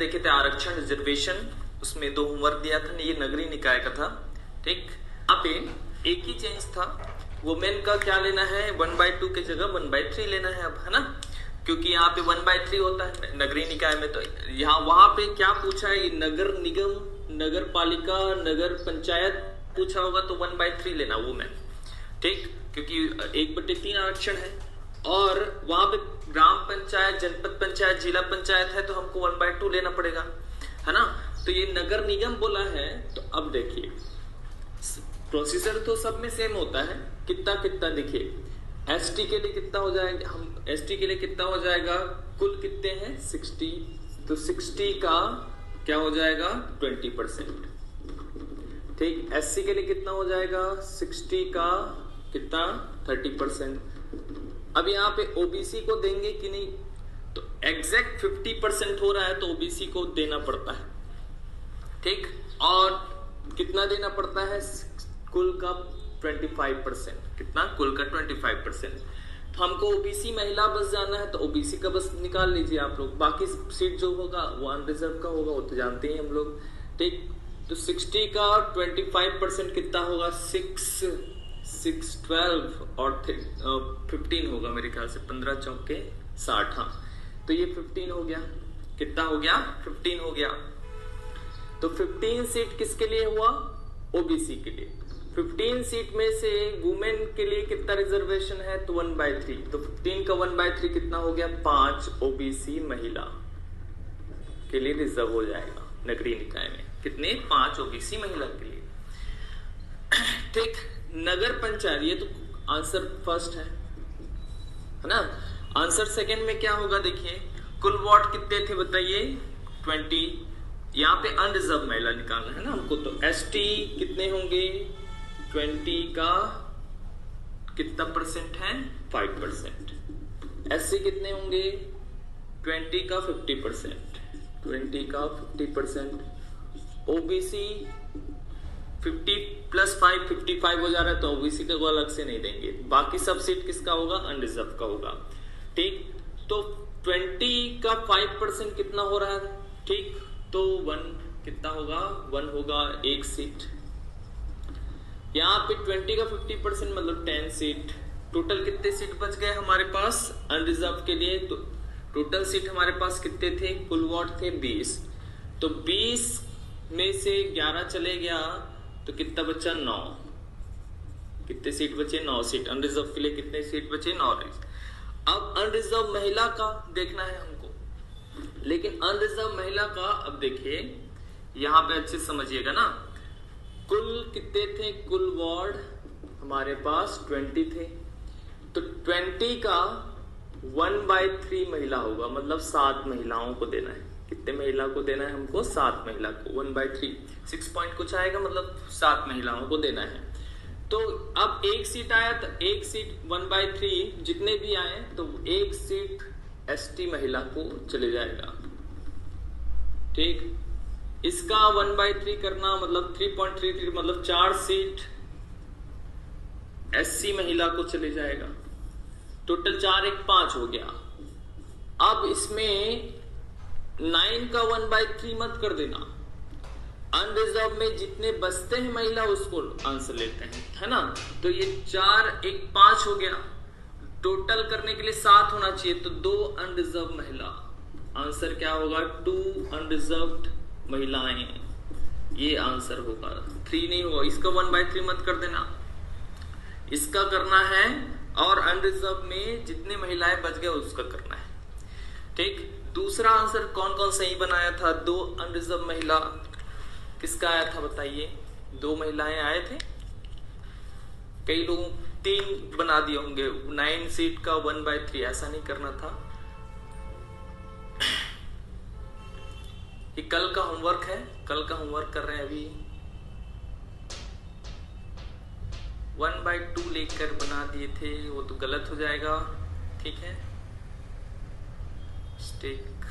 देखे थे आरक्षण रिजर्वेशन, उसमें 2 होमवर्क दिया था, ये नगरीय निकाय का था। ठीक, यहाँ पे एक ही चेंज था, वुमेन का क्या लेना है 1/2 की जगह 1/3 लेना है अब, है ना, क्योंकि यहाँ पे 1/3 होता है नगरीय निकाय में। तो यहाँ वहां पे क्या पूछा है, नगर निगम, नगर पालिका, नगर पंचायत पूछा होगा तो 1/3 लेना वुमेन। ठीक, क्योंकि 1/3 आरक्षण है। और वहां पे ग्राम पंचायत, जनपद पंचायत, जिला पंचायत है तो हमको 1/2 लेना पड़ेगा, है ना। तो ये नगर निगम बोला है। तो अब देखिए प्रोसीजर तो सब में सेम होता है, कितना कितना देखिए, एसटी के लिए कितना हो जाएगा, हम एसटी के लिए कितना हो जाएगा, कुल कितने हैं 60, तो 60 का क्या हो जाएगा 20%। ठीक, एससी के लिए कितना हो जाएगा 60 का कितना 30%। अब यहाँ पे ओबीसी को देंगे कि नहीं, तो एग्जैक्ट 50% हो रहा है तो ओबीसी को देना पड़ता है। ठीक, और कितना देना पड़ता है, कुल का 25%, कितना कुल का 25%। तो हमको ओबीसी महिला बस जाना है तो ओबीसी का बस निकाल लीजिए आप लोग, बाकी सीट जो होगा वो अनरिजर्व का होगा, वो तो जानते ही हम लोग। ठीक, तो 60 का 25% कितना होगा 6 12 और 15 होगा मेरे ख्याल से, 15 चौके 60। हाँ, तो ये 15 हो गया, कितना हो गया 15 हो गया। तो 15 सीट किसके लिए हुआ, ओबीसी के लिए। 15 सीट में से वुमेन के लिए कितना रिजर्वेशन है, तो 1/3। तो 15 का 1/3 कितना हो गया 5 ओबीसी महिला के लिए रिजर्व हो जाएगा नगरीय निकाय में, कितने 5 ओबीसी महिला के लिए। ठीक, नगर पंचायत, ये तो आंसर फर्स्ट है ना। आंसर सेकंड में क्या होगा देखिए, कुल वार्ड कितने थे बताइए 20, यहाँ पे अनरिजर्व महिला निकालना है ना हमको, तो एसटी कितने होंगे 20 का कितना परसेंट है 5%, एससी कितने होंगे 20 का 50%, 20 का 50%, ओबीसी 50 + 5 55 हो जा रहा है तो ओबीसी का अलग से नहीं देंगे, बाकी सब सीट किसका होगा अनरिजर्व का होगा। ठीक, तो 20 का 5% कितना हो रहा है, ठीक, तो 1 कितना होगा 1 होगा 1 सीट। यहाँ पे 20 का 50% मतलब 10 सीट। टोटल कितने सीट बच गए हमारे पास अनरिजर्व के लिए, तो टोटल सीट हमारे पास कितने थे, कुल वार्ड थे 20, तो 20 में से 11 चले गया तो कितना बचा 9, कितने सीट बचे 9 सीट। अनरिजर्व के लिए कितने सीट बचे 9। अब अनरिजर्व महिला का देखना है हमको, लेकिन अनरिजर्व महिला का अब देखिए यहां पे अच्छे समझिएगा ना, कुल कितने थे, कुल वार्ड हमारे पास 20 थे, तो 20 का 1/3 महिला होगा, मतलब 7 महिलाओं को देना है। कितने महिला को देना है हमको 7 महिला को, 1/3 6 पॉइंट कुछ आएगा, मतलब 7 महिलाओं को देना है। तो अब एक सीट आया तो एक सीट 1/3 जितने भी आए तो एक सीट एसटी महिला को चले जाएगा। ठीक, इसका 1/3 करना मतलब 3.33 मतलब 4 सीट एससी महिला को चले जाएगा। टोटल 4 1 5 हो गया। अब इसमें 9 का 1/3 मत कर देना, अनरिजर्व में जितने बचते हैं महिला उसको आंसर लेते हैं, है ना। तो ये 4 1 5 हो गया, टोटल करने के लिए 7 होना चाहिए, तो 2 अनरिजर्व महिला, आंसर क्या होगा 2 अनरिजर्व्ड महिलाएं, ये आंसर होगा। 3 नहीं होगा, इसका 1/3 मत कर देना, इसका करना है, और अनरिजर्व में जितने महिलाएं बच गए उसका करना है। ठीक, दूसरा आंसर कौन कौन सही बनाया था, 2 अनरिजर्व महिला किसका आया था बताइए, 2 महिलाएं आए थे, कई लोगों 3 बना दिए होंगे, 9 सीट का 1/3, ऐसा नहीं करना था। ये कल का होमवर्क है, कल का होमवर्क कर रहे हैं अभी। 1/2 लेकर बना दिए थे, वो तो गलत हो जाएगा। ठीक है, स्टिक,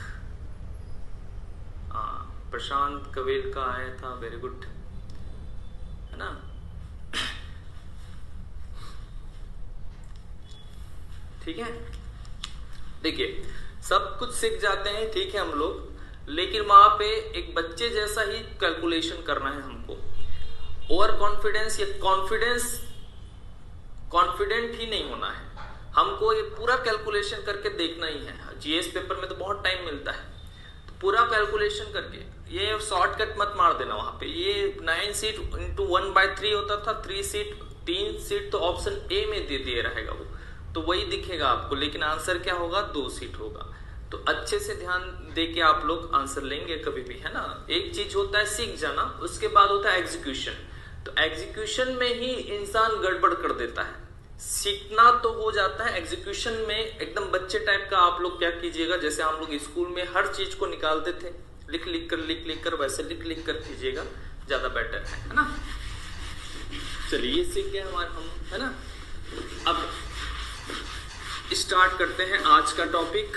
हाँ प्रशांत कवेल का आया था, वेरी गुड, है ना। ठीक है, देखिए सब कुछ सीख जाते हैं, ठीक है हम लोग, लेकिन वहां पे एक बच्चे जैसा ही कैलकुलेशन करना है हमको। ओवर कॉन्फिडेंस या कॉन्फिडेंट ही नहीं होना है हमको, ये पूरा कैलकुलेशन करके देखना ही है। जीएस पेपर में तो बहुत टाइम मिलता है, तो पूरा कैलकुलेशन करके, ये शॉर्टकट मत मार देना वहां पे। ये 9 सीट इंटू 1/3 होता था, 3 सीट तो ऑप्शन ए में दे दिए रहेगा वो, तो वही दिखेगा आपको, लेकिन आंसर क्या होगा, 2 सीट होगा। तो अच्छे से ध्यान दे के आप लोग आंसर लेंगे कभी भी, है ना। एक चीज होता है सीख जाना, उसके बाद होता है एग्जीक्यूशन। तो एग्जीक्यूशन में ही इंसान गड़बड़ कर देता है। सीखना तो हो जाता है, एग्जीक्यूशन में एकदम बच्चे टाइप का आप लोग क्या कीजिएगा, जैसे हम लोग स्कूल में हर चीज को निकालते थे, लिख लिख कर वैसे लिख कर कीजिएगा, ज्यादा बेटर है ना। चलिए ये सीख गए हमारे हम, है ना। अब स्टार्ट करते हैं आज का टॉपिक।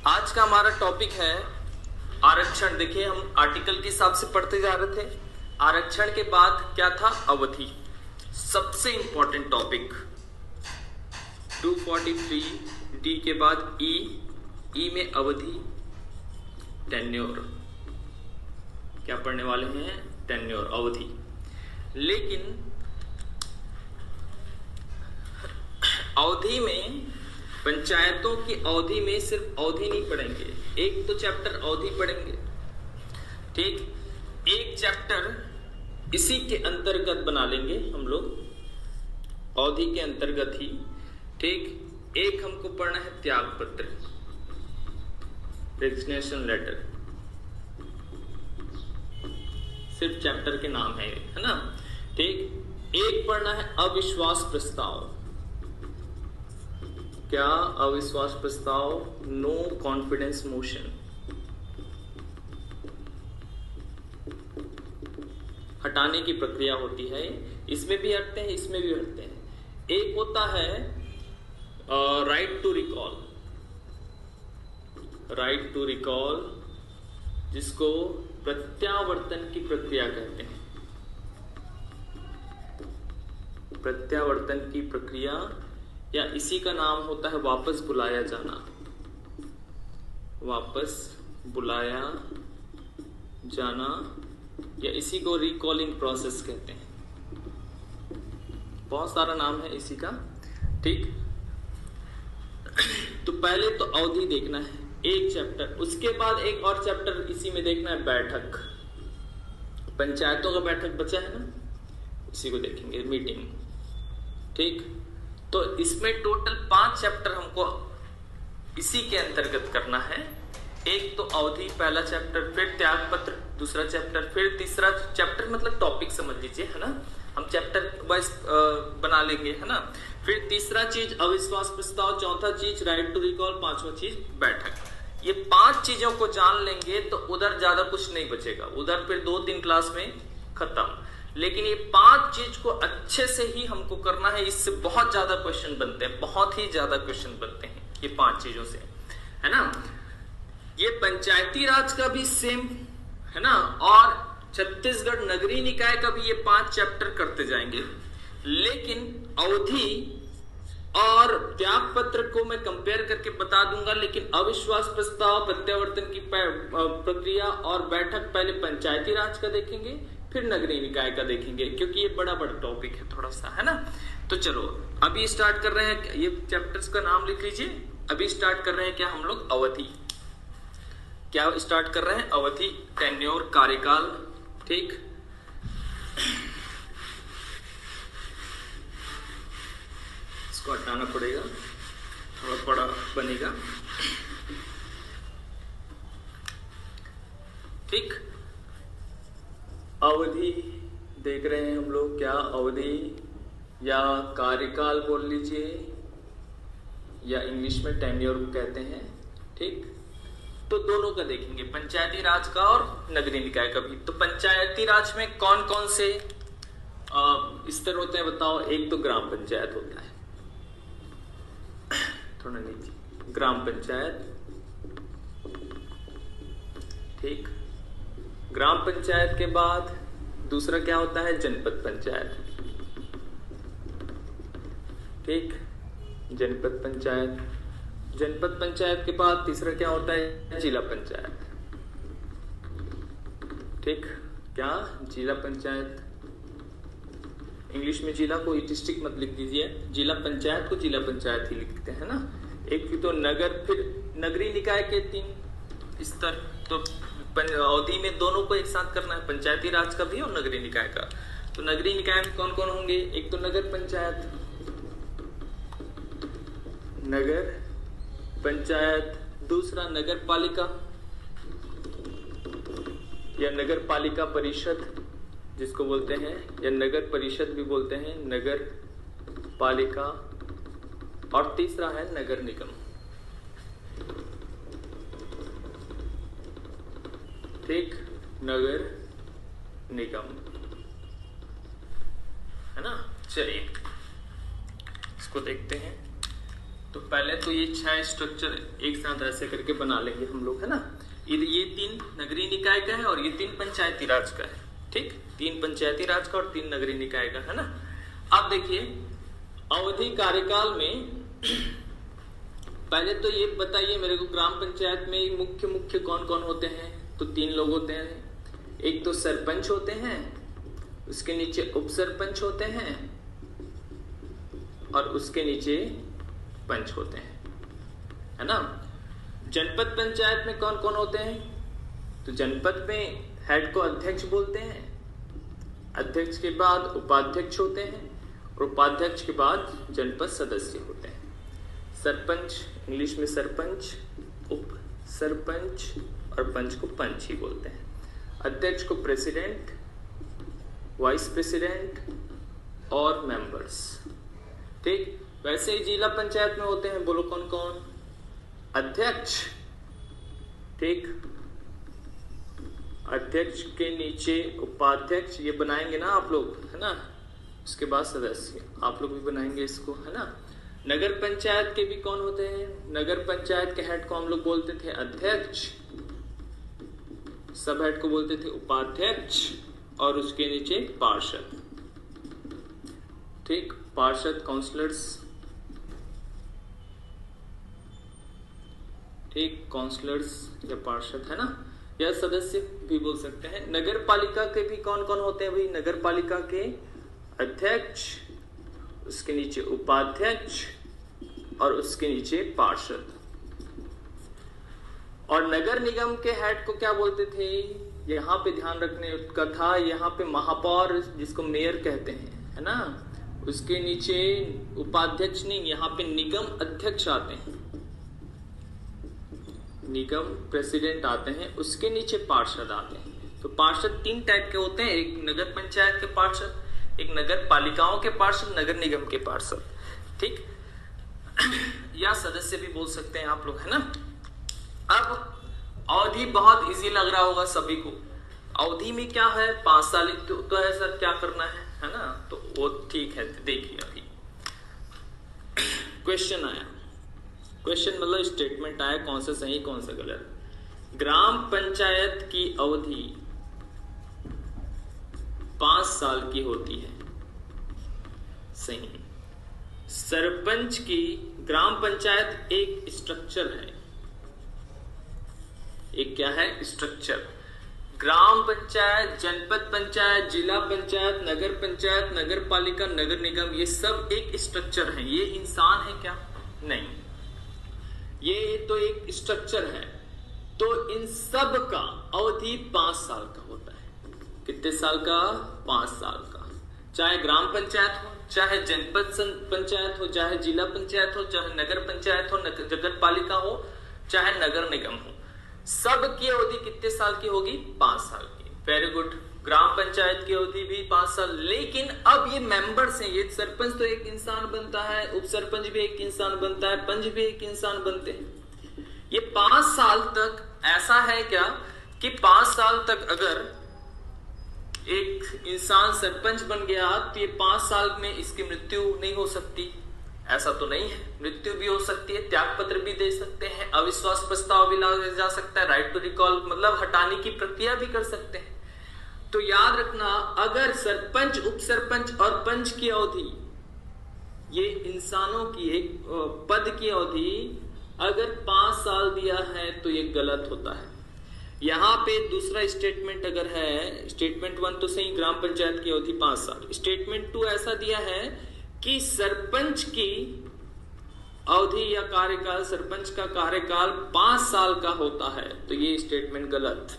आज का हमारा टॉपिक है आरक्षण। देखिए हम आर्टिकल के हिसाब से पढ़ते जा रहे थे। आरक्षण के बाद क्या था, अवधि, सबसे इंपॉर्टेंट टॉपिक। 243 डी के बाद ई में अवधि, टेन्योर। क्या पढ़ने वाले हैं, टेन्योर, अवधि। लेकिन अवधि में, पंचायतों की अवधि में सिर्फ अवधि नहीं पढ़ेंगे, एक तो चैप्टर अवधि पढ़ेंगे, ठीक। एक चैप्टर इसी के अंतर्गत बना लेंगे हम लोग, अवधि के अंतर्गत ही, ठीक। एक हमको पढ़ना है त्याग पत्र, रेजिग्नेशन लेटर, सिर्फ चैप्टर के नाम है ना, ठीक। एक पढ़ना है अविश्वास प्रस्ताव। क्या, अविश्वास प्रस्ताव, नो कॉन्फिडेंस मोशन। हटाने की प्रक्रिया होती है, इसमें भी हटते हैं, इसमें भी हटते हैं। एक होता है right to recall, right to recall, जिसको प्रत्यावर्तन की प्रक्रिया कहते हैं। प्रत्यावर्तन की प्रक्रिया, या इसी का नाम होता है वापस बुलाया जाना, वापस बुलाया जाना, या इसी को रिकॉलिंग प्रोसेस कहते हैं। बहुत सारा नाम है इसी का, ठीक। तो पहले तो अवधि देखना है, एक चैप्टर। उसके बाद एक और चैप्टर इसी में देखना है, बैठक। पंचायतों का बैठक बचा है ना, इसी को देखेंगे, मीटिंग, ठीक। तो इसमें टोटल 5 चैप्टर हमको इसी के अंतर्गत करना है। एक तो अवधि, पहला चैप्टर, फिर त्याग पत्र, दूसरा चैप्टर, फिर तीसरा चैप्टर, मतलब टॉपिक समझ लीजिए, है ना। हम चैप्टर वाइज बना लेंगे, है ना। फिर तीसरा चीज अविश्वास प्रस्ताव, चौथा चीज राइट टू रिकॉल, पांचवा चीज बैठक। ये 5 चीजों को जान लेंगे तो उधर ज्यादा कुछ नहीं बचेगा, उधर फिर 2-3 क्लास में खत्म। लेकिन ये 5 चीज को अच्छे से ही हमको करना है, इससे बहुत ज्यादा क्वेश्चन बनते हैं, बहुत ही ज्यादा क्वेश्चन बनते हैं ये 5 चीजों से, है ना। ये पंचायती राज का भी सेम है ना, और छत्तीसगढ़ नगरीय निकाय का भी ये 5 चैप्टर करते जाएंगे। लेकिन अवधि और त्याग पत्र को मैं कंपेयर करके बता दूंगा, लेकिन अविश्वास प्रस्ताव, प्रत्यावर्तन की प्रक्रिया और बैठक पहले पंचायती राज का देखेंगे, फिर नगरीय निकाय का देखेंगे, क्योंकि ये बड़ा टॉपिक है थोड़ा सा, है ना। तो चलो अभी स्टार्ट कर रहे हैं, ये चैप्टर्स का नाम लिख लीजिए। अभी स्टार्ट कर रहे हैं क्या हम लोग, अवधि। क्या स्टार्ट कर रहे हैं, अवधि, टेन्योर, कार्यकाल, ठीक। इसको हटाना पड़ेगा, थोड़ा बड़ा बनेगा, ठीक। अवधि देख रहे हैं हम लोग, क्या अवधि या कार्यकाल बोल लीजिए, या इंग्लिश में टेन्योर कहते हैं, ठीक। तो दोनों का देखेंगे, पंचायती राज का और नगरीय निकाय का भी। तो पंचायती राज में कौन कौन से स्तर होते हैं बताओ। एक तो ग्राम पंचायत होता है, थोड़ा नीचे, ग्राम पंचायत, ठीक। ग्राम पंचायत के बाद दूसरा क्या होता है, जनपद पंचायत, ठीक, जनपद पंचायत। जनपद पंचायत के बाद तीसरा क्या होता है? जिला पंचायत। ठीक, क्या? जिला पंचायत। इंग्लिश में जिला को डिस्ट्रिक्ट मत लिख दीजिए, जिला पंचायत को जिला पंचायत ही लिखते हैं ना। एक तो नगर, फिर नगरीय निकाय के 3 स्तर, तो अवधि में दोनों को एक साथ करना है, पंचायती राज का भी और नगरीय निकाय का। तो नगरीय निकाय में कौन कौन होंगे? एक तो नगर पंचायत, नगर पंचायत, दूसरा नगर पालिका या नगर पालिका परिषद जिसको बोलते हैं, या नगर परिषद भी बोलते हैं, नगर पालिका, और तीसरा है नगर निगम। ठीक, नगर निगम, है ना। चलिए इसको देखते हैं। तो पहले तो ये 6 स्ट्रक्चर एक साथ ऐसे करके बना लेंगे हम लोग, है ना। ये 3 नगरीय निकाय का है और ये 3 पंचायती राज का है। ठीक, 3 पंचायती राज का और 3 नगरीय निकाय का, है ना। अब देखिए अवधि कार्यकाल में पहले तो ये बताइए मेरे को, ग्राम पंचायत में मुख्य कौन कौन होते हैं? तो 3 लोग होते हैं। एक तो सरपंच होते हैं, उसके नीचे उप सरपंच होते हैं और उसके नीचे पंच होते हैं, है ना। जनपद पंचायत में कौन कौन होते हैं? तो जनपद में हेड को अध्यक्ष बोलते हैं, अध्यक्ष के बाद उपाध्यक्ष होते हैं और उपाध्यक्ष के बाद जनपद सदस्य होते हैं। सरपंच, इंग्लिश में सरपंच, उप सरपंच और पंच को पंच ही बोलते हैं। अध्यक्ष को प्रेसिडेंट, वाइस प्रेसिडेंट और मेंबर्स। ठीक, वैसे ही जिला पंचायत में होते हैं, बोलो कौन कौन? अध्यक्ष, ठीक, अध्यक्ष के नीचे उपाध्यक्ष, ये बनाएंगे ना आप लोग, है ना। उसके बाद सदस्य, आप लोग भी बनाएंगे इसको, है ना। नगर पंचायत के भी कौन होते हैं? नगर पंचायत के हेड को हम लोग बोलते थे अध्यक्ष, सब हेड को बोलते थे उपाध्यक्ष और उसके नीचे पार्षद। ठीक, पार्षद, काउंसलर्स, ठीक, काउंसलर्स या पार्षद, है ना, या सदस्य भी बोल सकते हैं। नगर पालिका के भी कौन कौन होते हैं भाई? नगर पालिका के अध्यक्ष, उसके नीचे उपाध्यक्ष और उसके नीचे पार्षद। और नगर निगम के हेड को क्या बोलते थे? यहाँ पे ध्यान रखने का था, यहाँ पे महापौर जिसको मेयर कहते हैं, है ना, उसके नीचे उपाध्यक्ष नहीं, यहाँ पे निगम अध्यक्ष आते हैं, निगम प्रेसिडेंट आते हैं, उसके नीचे पार्षद आते हैं। तो पार्षद 3 टाइप के होते हैं, एक नगर पंचायत के पार्षद, एक नगर पालिकाओं के पार्षद, नगर निगम के पार्षद। ठीक, या सदस्य भी बोल सकते हैं आप लोग, है ना। अब अवधि बहुत इजी लग रहा होगा सभी को। अवधि में क्या है? 5 साल तो है सर, क्या करना है ना। तो वो ठीक है, देखिए अभी क्वेश्चन आया, क्वेश्चन मतलब स्टेटमेंट आया, कौन सा सही कौन सा गलत। ग्राम पंचायत की अवधि 5 साल की होती है, सही। सरपंच की, ग्राम पंचायत एक स्ट्रक्चर है, एक क्या है? स्ट्रक्चर। ग्राम पंचायत, जनपद पंचायत, जिला पंचायत, नगर पंचायत, नगर पालिका, नगर निगम, ये सब एक स्ट्रक्चर है। ये इंसान है क्या? नहीं, ये तो एक स्ट्रक्चर है। तो इन सब का अवधि 5 साल का होता है। कितने साल का? 5 साल का। चाहे ग्राम पंचायत हो, चाहे जनपद पंचायत हो, चाहे जिला पंचायत हो, चाहे नगर पंचायत हो, नगर पालिका हो, चाहे नगर निगम हो, सब की अवधि कितने साल की होगी? 5 साल की। Very good. ग्राम पंचायत की अवधि भी 5 साल। लेकिन अब ये मेंबर्स हैं, ये सरपंच तो एक इंसान बनता है, उप सरपंच भी एक इंसान बनता है, पंच भी एक इंसान बनते हैं। ये 5 साल तक ऐसा है क्या कि 5 साल तक अगर एक इंसान सरपंच बन गया तो ये 5 साल में इसकी मृत्यु नहीं हो सकती? ऐसा तो नहीं है, मृत्यु भी हो सकती है, त्याग पत्र भी दे सकते हैं, अविश्वास प्रस्ताव भी लाया जा सकता है, राइट टू रिकॉल मतलब हटाने की प्रक्रिया भी कर सकते हैं। तो याद रखना, अगर सरपंच, उप सरपंच और पंच की अवधि ये इंसानों की एक पद की अवधि अगर 5 साल दिया है तो ये गलत होता है। यहाँ पे दूसरा स्टेटमेंट अगर है, स्टेटमेंट 1 तो सही, ग्राम पंचायत की अवधि 5 साल। स्टेटमेंट 2 ऐसा दिया है कि सरपंच की अवधि या कार्यकाल, सरपंच का कार्यकाल 5 साल का होता है, तो ये स्टेटमेंट गलत,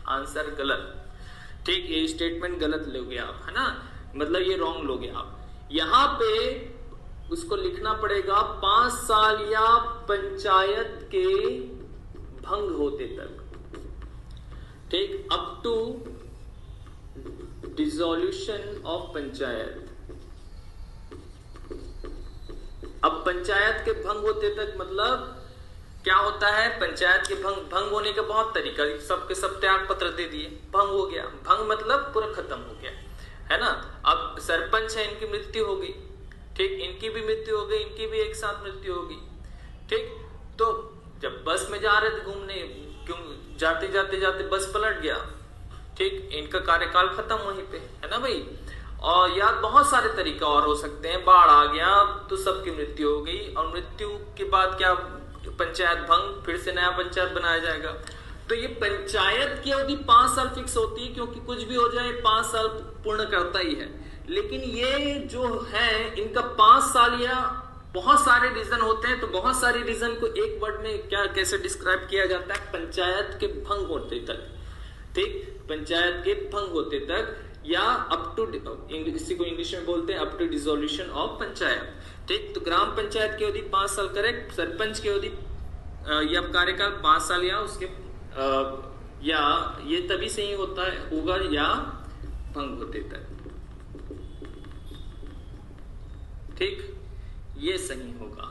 आंसर गलत। ठीक, ये स्टेटमेंट गलत लोगे आप, है ना, मतलब ये रॉन्ग लोगे आप। यहां पे उसको लिखना पड़ेगा 5 साल या पंचायत के भंग होते तक। ठीक, up to dissolution of panchayat. अब पंचायत के भंग होते तक मतलब क्या होता है, पंचायत के भंग होने का बहुत तरीका, सबके सब त्याग पत्र दे दिए, भंग हो गया। भंग मतलब पूरा खत्म हो गया, है ना। अब सरपंच है, इनकी मृत्यु हो गई, ठीक, इनकी भी मृत्यु हो गई, इनकी भी एक साथ मृत्यु होगी। ठीक, तो जब बस में जा रहे थे घूमने, क्यों जाते जाते जाते बस पलट गया, ठीक, इनका कार्यकाल खत्म वहीं पे, है ना भाई। और यार बहुत सारे तरीका और हो सकते हैं, बाढ़ आ गया तो सबकी मृत्यु हो गई, और मृत्यु के बाद क्या, पंचायत भंग, फिर से नया पंचायत बनाया जाएगा। तो ये पंचायत की अवधि 5 साल फिक्स होती है, क्योंकि कुछ भी हो जाए 5 साल पूर्ण करता ही है। लेकिन ये जो है इनका 5 साल या बहुत सारे रीजन होते हैं, तो बहुत सारे रीजन को एक वर्ड में क्या कैसे डिस्क्राइब किया जाता है, पंचायत के भंग होते तक। ठीक, पंचायत के भंग होते तक, या अप टू, इसी को इंग्लिश में बोलते हैं up to dissolution of panchayat. ठीक, तो ग्राम पंचायत की अवधि 5 साल करेक्ट, सरपंच की अवधि या कार्यकाल 5 साल या उसके या ये तभी सही होता है, होगा या भंग होते तक। ठीक, ये सही होगा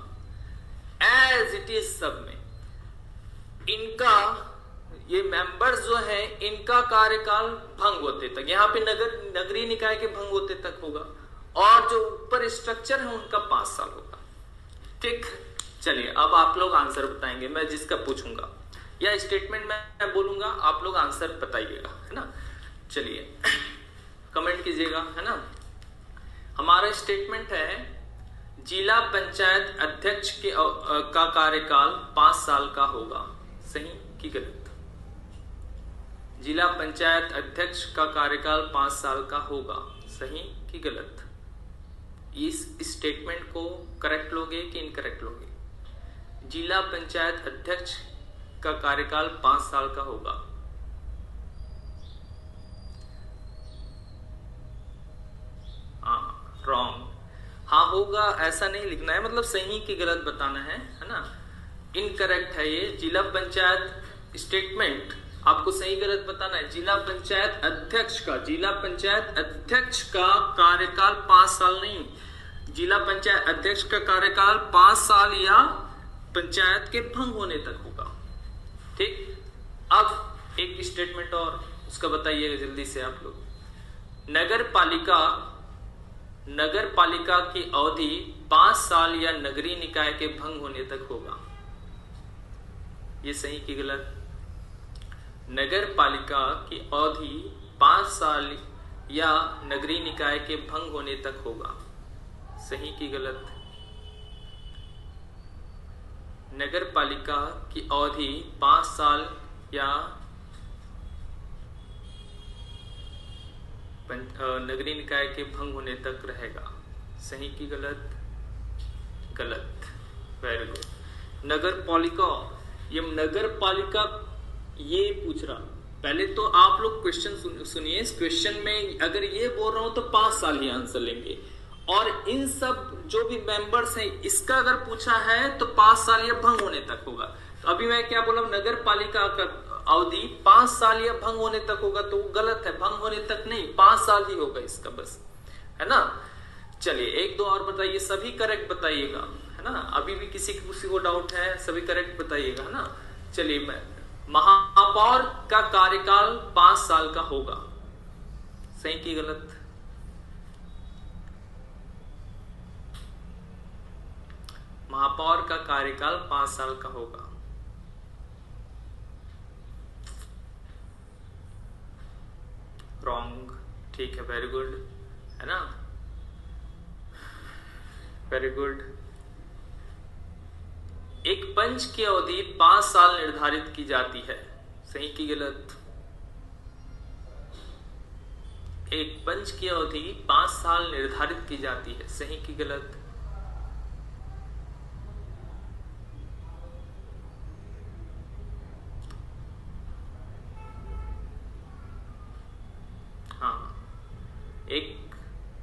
एज इट इज। सब में इनका ये मेंबर्स जो है इनका कार्यकाल भंग होते तक, यहाँ पे नगरीय निकाय के भंग होते तक होगा, और जो ऊपर स्ट्रक्चर है उनका 5 साल होगा। ठीक, चलिए अब आप लोग आंसर बताएंगे, मैं जिसका पूछूंगा या स्टेटमेंट मैं बोलूंगा, आप लोग आंसर बताइएगा, है ना। चलिए कमेंट कीजिएगा, है ना। हमारा स्टेटमेंट है जिला पंचायत अध्यक्ष के का कार्यकाल 5 साल का होगा, सही कि गलत। जिला पंचायत अध्यक्ष का कार्यकाल 5 साल का होगा, सही कि गलत। इस स्टेटमेंट को करेक्ट लोगे कि इनकरेक्ट लोगे। जिला पंचायत अध्यक्ष का कार्यकाल 5 साल का होगा। हाँ, रॉन्ग। हाँ होगा ऐसा नहीं लिखना है, मतलब सही कि गलत बताना है ना। इनकरेक्ट है ये। जिला पंचायत स्टेटमेंट आपको सही गलत बताना है। जिला पंचायत अध्यक्ष का कार्यकाल 5 साल नहीं, जिला पंचायत अध्यक्ष का कार्यकाल 5 साल या पंचायत के भंग होने तक होगा। ठीक, अब एक स्टेटमेंट और उसका बताइएगा जल्दी से आप लोग। नगर पालिका की अवधि 5 साल या नगरीय निकाय के भंग होने तक होगा, ये सही कि गलत। नगर पालिका की अवधि 5 साल या नगरीय निकाय के भंग होने तक होगा, सही कि गलत। नगर पालिका की अवधि 5 साल या नगरीय निकाय के भंग होने तक रहेगा, सही कि गलत। गलत, वेरी गुड। नगर पालिका, ये नगर पालिका ये पूछ रहा। पहले तो आप लोग क्वेश्चन सुनिए। इस क्वेश्चन में अगर ये बोल रहा हूं तो 5 साल ही आंसर लेंगे, और इन सब जो भी मेंबर्स हैं इसका अगर पूछा है तो 5 साल या भंग होने तक होगा। तो अभी मैं क्या बोला, नगर पालिका का अवधि 5 साल या भंग होने तक होगा, तो वो गलत है। भंग होने तक नहीं, 5 साल ही होगा इसका, बस, है ना। चलिए एक दो और बताइए, सभी करेक्ट बताइएगा, है ना। अभी भी किसी को डाउट है, सभी करेक्ट बताइएगा, है ना। चलिए, मैं महापौर का कार्यकाल 5 साल का होगा, सही कि गलत। महापौर का कार्यकाल 5 साल का होगा। रॉन्ग, ठीक है, वेरी गुड, है ना। Very good. एक पंच की अवधि 5 साल निर्धारित की जाती है, सही की गलत? एक पंच की अवधि 5 साल निर्धारित की जाती है, सही की गलत? हाँ, एक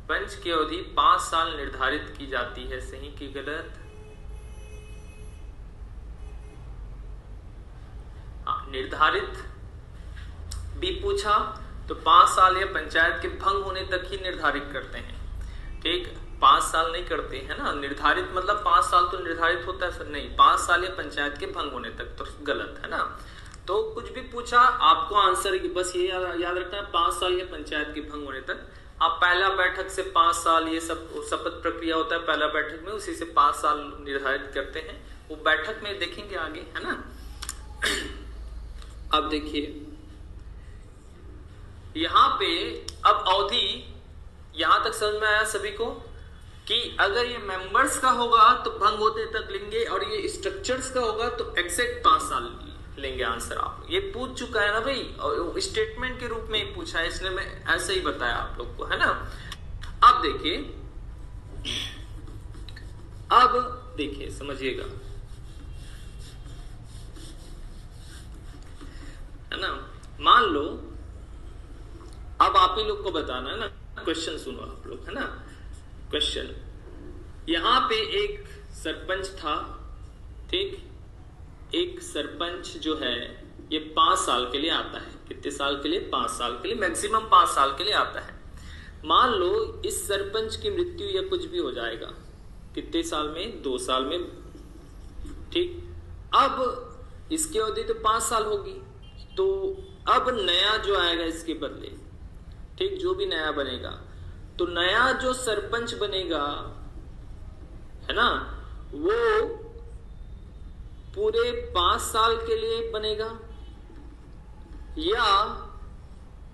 पंच की अवधि 5 साल निर्धारित की जाती है, सही की गलत? निर्धारित भी पूछा तो 5 साल या पंचायत के भंग होने तक ही निर्धारित करते हैं, ठीक। 5 साल नहीं करते है ना, निर्धारित मतलब 5 साल तो निर्धारित होता है, फिर नहीं, 5 साल या पंचायत के भंग होने तक, तो गलत है ना। तो कुछ भी पूछा आपको आंसर बस ये याद रखना है, 5 साल या पंचायत के भंग होने तक। आप पहला बैठक से 5 साल, ये सब शपथ प्रक्रिया होता है पहला बैठक में, उसी से 5 साल निर्धारित करते हैं, वो बैठक में देखेंगे आगे, है ना। अब देखिए यहां पे, अब अवधि यहां तक समझ में आया सभी को कि अगर ये मेंबर्स का होगा तो भंग होते तक लेंगे, और ये स्ट्रक्चर्स का होगा तो एग्जैक्ट 5 साल लेंगे आंसर। आप ये पूछ चुका है ना भाई, और स्टेटमेंट के रूप में ही पूछा है, इसलिए मैं ऐसे ही बताया आप लोग को, है ना। अब देखिए समझिएगा, है ना। मान लो अब आप ही लोग को बताना है ना, क्वेश्चन सुनो आप लोग, है ना। क्वेश्चन, यहां पे एक सरपंच था, ठीक। एक सरपंच जो है ये 5 साल के लिए आता है, कितने साल के लिए? 5 साल के लिए, मैक्सिमम 5 साल के लिए आता है। मान लो इस सरपंच की मृत्यु या कुछ भी हो जाएगा, कितने साल में? 2 साल में, ठीक। अब इसकी अवधि तो 5 साल होगी, तो अब नया जो आएगा इसके बदले, ठीक, जो भी नया बनेगा, तो नया जो सरपंच बनेगा, है ना, वो पूरे 5 साल के लिए बनेगा, या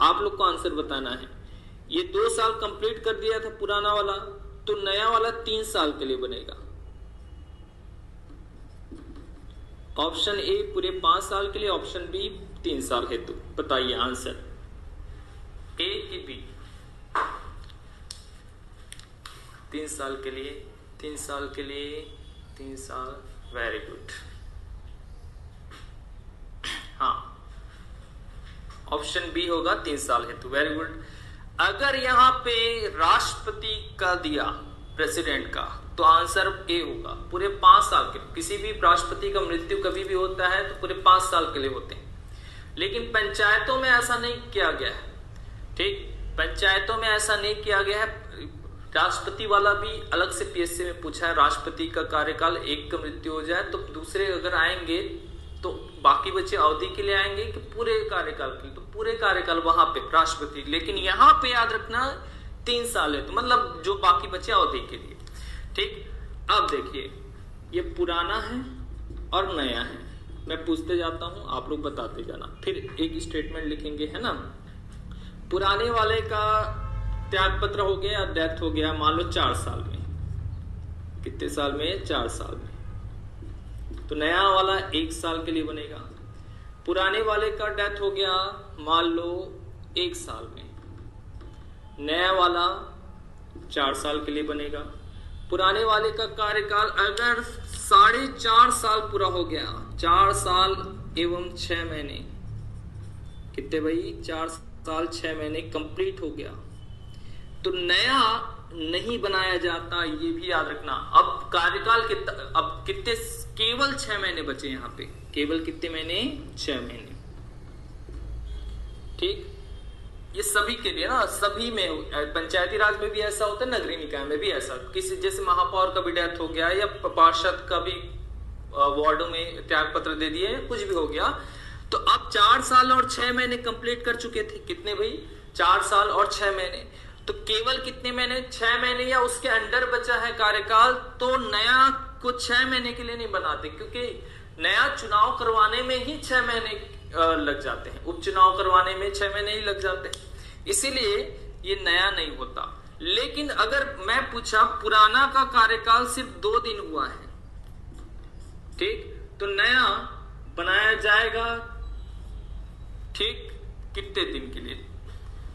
आप लोग को आंसर बताना है। ये 2 साल कंप्लीट कर दिया था पुराना वाला, तो नया वाला 3 साल के लिए बनेगा। ऑप्शन ए पूरे 5 साल के लिए, ऑप्शन बी 3 साल हेतु। बताइए आंसर, ए की बी? 3 साल के लिए, 3 साल के लिए, 3 साल, वेरी गुड। हाँ, ऑप्शन बी होगा 3 साल हेतु, वेरी गुड। अगर यहां पे राष्ट्रपति का दिया, प्रेसिडेंट का, तो आंसर ए होगा, पूरे 5 साल के। किसी भी राष्ट्रपति का मृत्यु कभी भी होता है तो पूरे 5 साल के लिए होते हैं, लेकिन पंचायतों में ऐसा नहीं किया गया है, ठीक। पंचायतों में ऐसा नहीं किया गया है। राष्ट्रपति वाला भी अलग से पीएससी में पूछा है, राष्ट्रपति का कार्यकाल, एक का मृत्यु हो जाए तो दूसरे अगर आएंगे तो बाकी बच्चे अवधि के लिए आएंगे कि पूरे कार्यकाल के लिए, तो पूरे कार्यकाल वहां पे राष्ट्रपति, लेकिन यहाँ पे याद रखना 3 साल है, तो मतलब जो बाकी बच्चे अवधि के लिए, ठीक। अब देखिए ये पुराना है और नया है, मैं पूछते जाता हूं, आप लोग बताते जाना, फिर एक स्टेटमेंट लिखेंगे, है ना। पुराने वाले का त्याग पत्र हो गया, डेथ हो गया, मान लो 4 साल में, कितने साल में? 4 साल में, तो नया वाला 1 साल के लिए बनेगा। पुराने वाले का डेथ हो गया मान लो 1 साल में, नया वाला 4 साल के लिए बनेगा। पुराने वाले का कार्यकाल अगर 4.5 साल पूरा हो गया, 4 साल एवं 6 महीने, कितने भाई? 4 साल 6 महीने कंप्लीट हो गया, तो नया नहीं बनाया जाता, ये भी याद रखना। अब कार्यकाल अब कितने? केवल 6 महीने बचे यहां पे, केवल कितने महीने? 6 महीने, ठीक। ये सभी के लिए ना, सभी में, पंचायती राज में भी ऐसा होता है, नगरीय निकाय में भी ऐसा, किसी जैसे महापौर का भी डेथ हो गया या पार्षद का भी वार्डों में त्याग पत्र दे दिए, कुछ भी हो गया, तो अब 4 साल और 6 महीने कंप्लीट कर चुके थे, कितने भाई? 4 साल और 6 महीने, तो केवल कितने महीने? 6 महीने या उसके अंडर बचा है कार्यकाल, तो नया कुछ 6 महीने के लिए नहीं बनाते, क्योंकि नया चुनाव करवाने में ही 6 महीने लग जाते हैं, उपचुनाव करवाने में 6 महीने ही लग जाते हैं, इसीलिए ये नया नहीं होता। लेकिन अगर मैं पूछा पुराना का कार्यकाल सिर्फ 2 दिन हुआ है, ठीक, तो नया बनाया जाएगा, ठीक, कितने दिन के लिए?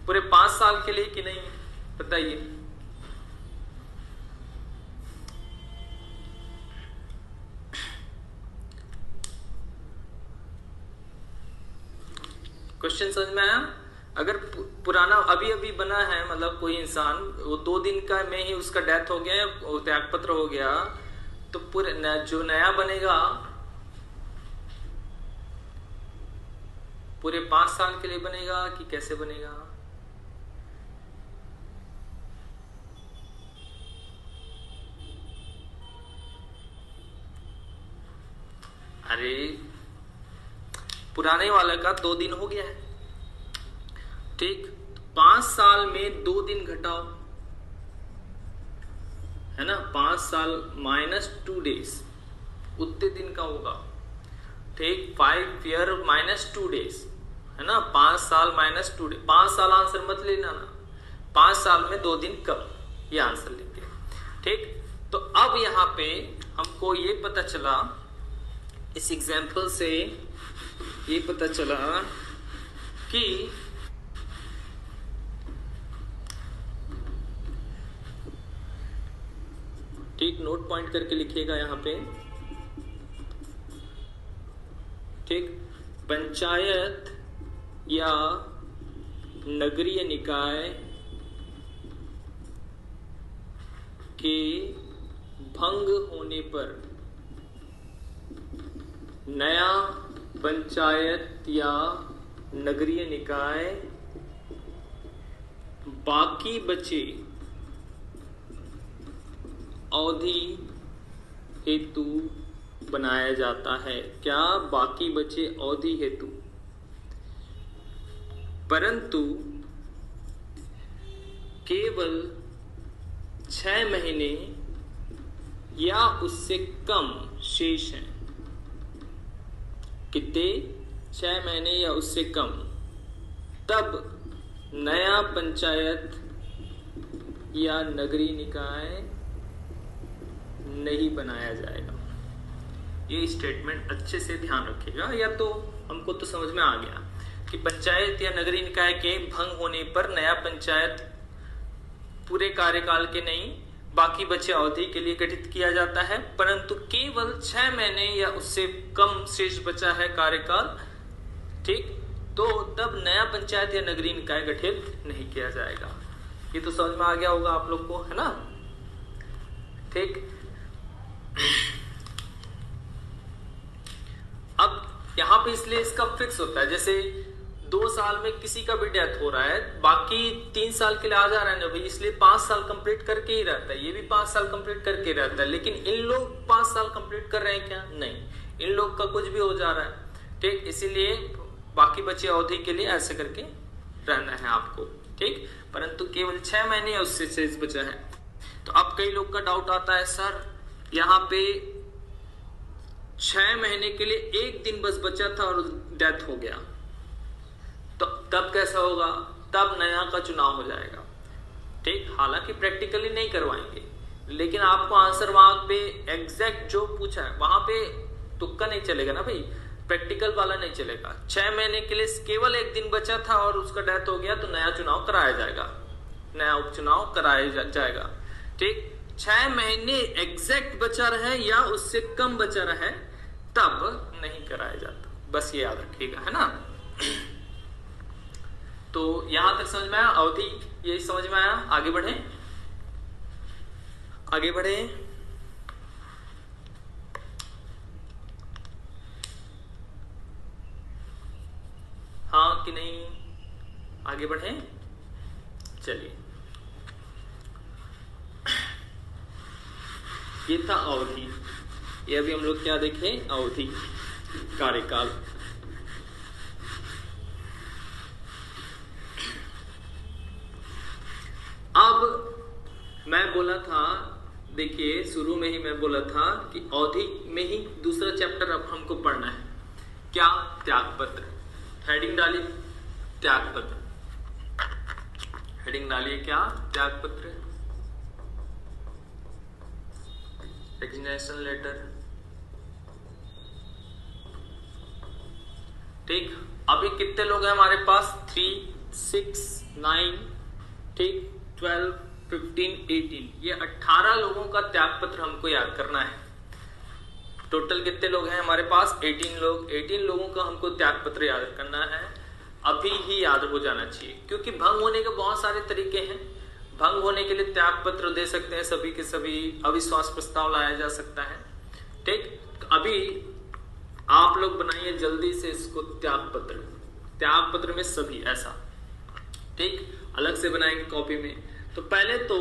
पूरे 5 साल के लिए कि नहीं, बताइए। क्वेश्चन समझ में आया? अगर पुराना अभी अभी बना है, मतलब कोई इंसान, वो 2 दिन का में ही उसका डेथ हो गया, त्यागपत्र हो गया, तो पूरे जो नया बनेगा पूरे 5 साल के लिए बनेगा कि कैसे बनेगा? अरे पुराने वाले का 2 दिन हो गया है, ठीक, 5 साल में 2 दिन घटाओ, है ना, 5 साल माइनस 2 डेज, उतने दिन का होगा, ठीक, 5 ईयर माइनस 2 डेज, है ना, 5 साल माइनस 2 डेज, 5 साल आंसर मत लेना ना, 5 साल में 2 दिन कब, ये आंसर लेंगे, ठीक। तो अब यहाँ पे हमको ये पता चला, इस एग्जाम्पल से ये पता चला कि ठीक, नोट पॉइंट करके लिखिएगा यहाँ पे, ठीक, पंचायत या नगरीय निकाय के भंग होने पर नया पंचायत या नगरीय निकाय बाकी बचे अवधि हेतु बनाया जाता है। क्या? बाकी बचे अवधि हेतु, परंतु केवल 6 महीने या उससे कम शेष हैं। कितने? 6 महीने या उससे कम, तब नया पंचायत या नगरीय निकाय नहीं बनाया जाएगा। ये स्टेटमेंट अच्छे से ध्यान रखिएगा, या तो हमको तो समझ में आ गया कि पंचायत या नगरीय निकाय के भंग होने पर नया पंचायत पूरे कार्यकाल के नहीं, बाकी बचे अवधि के लिए गठित किया जाता है, परंतु केवल 6 महीने या उससे कम शेष बचा है कार्यकाल, ठीक, तो तब नया पंचायत या नगरीय निकाय गठित नहीं किया जाएगा। ये तो समझ में आ गया होगा आप लोग को, है ना, ठीक। अब यहां पे इसलिए इसका फिक्स होता है, जैसे 2 साल में किसी का भी डेथ हो रहा है, बाकी 3 साल के लिए आ जा रहा है ना भाई, इसलिए 5 साल कंप्लीट करके ही रहता है, ये भी 5 साल कंप्लीट करके रहता है, लेकिन इन लोग 5 साल कंप्लीट कर रहे हैं क्या? नहीं, इन लोग का कुछ भी हो जा रहा है, ठीक, इसीलिए बाकी बचे अवधि के लिए ऐसे करके रहना है आपको, ठीक, परंतु केवल 6 महीने या उससे शेष बचा है। तो अब कई लोग का डाउट आता है, सर यहाँ पे 6 महीने के लिए 1 दिन बस बचा था और डेथ हो गया, तो तब कैसा होगा? तब नया का चुनाव हो जाएगा, ठीक। हालांकि प्रैक्टिकली नहीं करवाएंगे, लेकिन आपको आंसर वहां पे एग्जैक्ट जो पूछा है वहां पे तुक्का नहीं चलेगा ना भाई, प्रैक्टिकल वाला नहीं चलेगा। 6 महीने के लिए केवल 1 दिन बचा था और उसका डेथ हो गया, तो नया चुनाव कराया जाएगा, नया उपचुनाव कराया जाएगा, ठीक। 6 महीने एग्जैक्ट बचा रहे या उससे कम बचा रहे, तब नहीं कराया जाता, बस ये याद रखिएगा, है ना। तो यहां तक समझ में आया? अवधि यही समझ में आया? आगे बढ़े, आगे बढ़े। हाँ कि नहीं? आगे बढ़े, चलिए। ये था अवधि, ये अभी हम लोग क्या देखें? अवधि, कार्यकाल। अब मैं बोला था, देखिए शुरू में ही मैं बोला था कि अवधि में ही दूसरा चैप्टर अब हमको पढ़ना है, क्या? त्यागपत्र। हेडिंग डाली त्यागपत्र, हेडिंग डालिए क्या, त्याग पत्र, रेजिग्नेशन लेटर। ठीक, अभी कितने लोग हैं हमारे पास, 3, 6, 9, ठीक, 12, 15, 18, ये 18 लोगों का त्याग पत्र हमको याद करना है। टोटल कितने लोग हैं हमारे पास, 18 लोग। 18 लोगों का हमको त्याग पत्र याद करना है, अभी ही याद हो जाना चाहिए, क्योंकि भंग होने के बहुत सारे तरीके हैं। भंग होने के लिए त्याग पत्र दे सकते हैं सभी के सभी, अविश्वास प्रस्ताव लाया जा सकता है। ठीक, तो अभी आप लोग बनाइए जल्दी से इसको, त्याग पत्र में सभी ऐसा, ठीक, अलग से बनाएंगे कॉपी में। तो पहले तो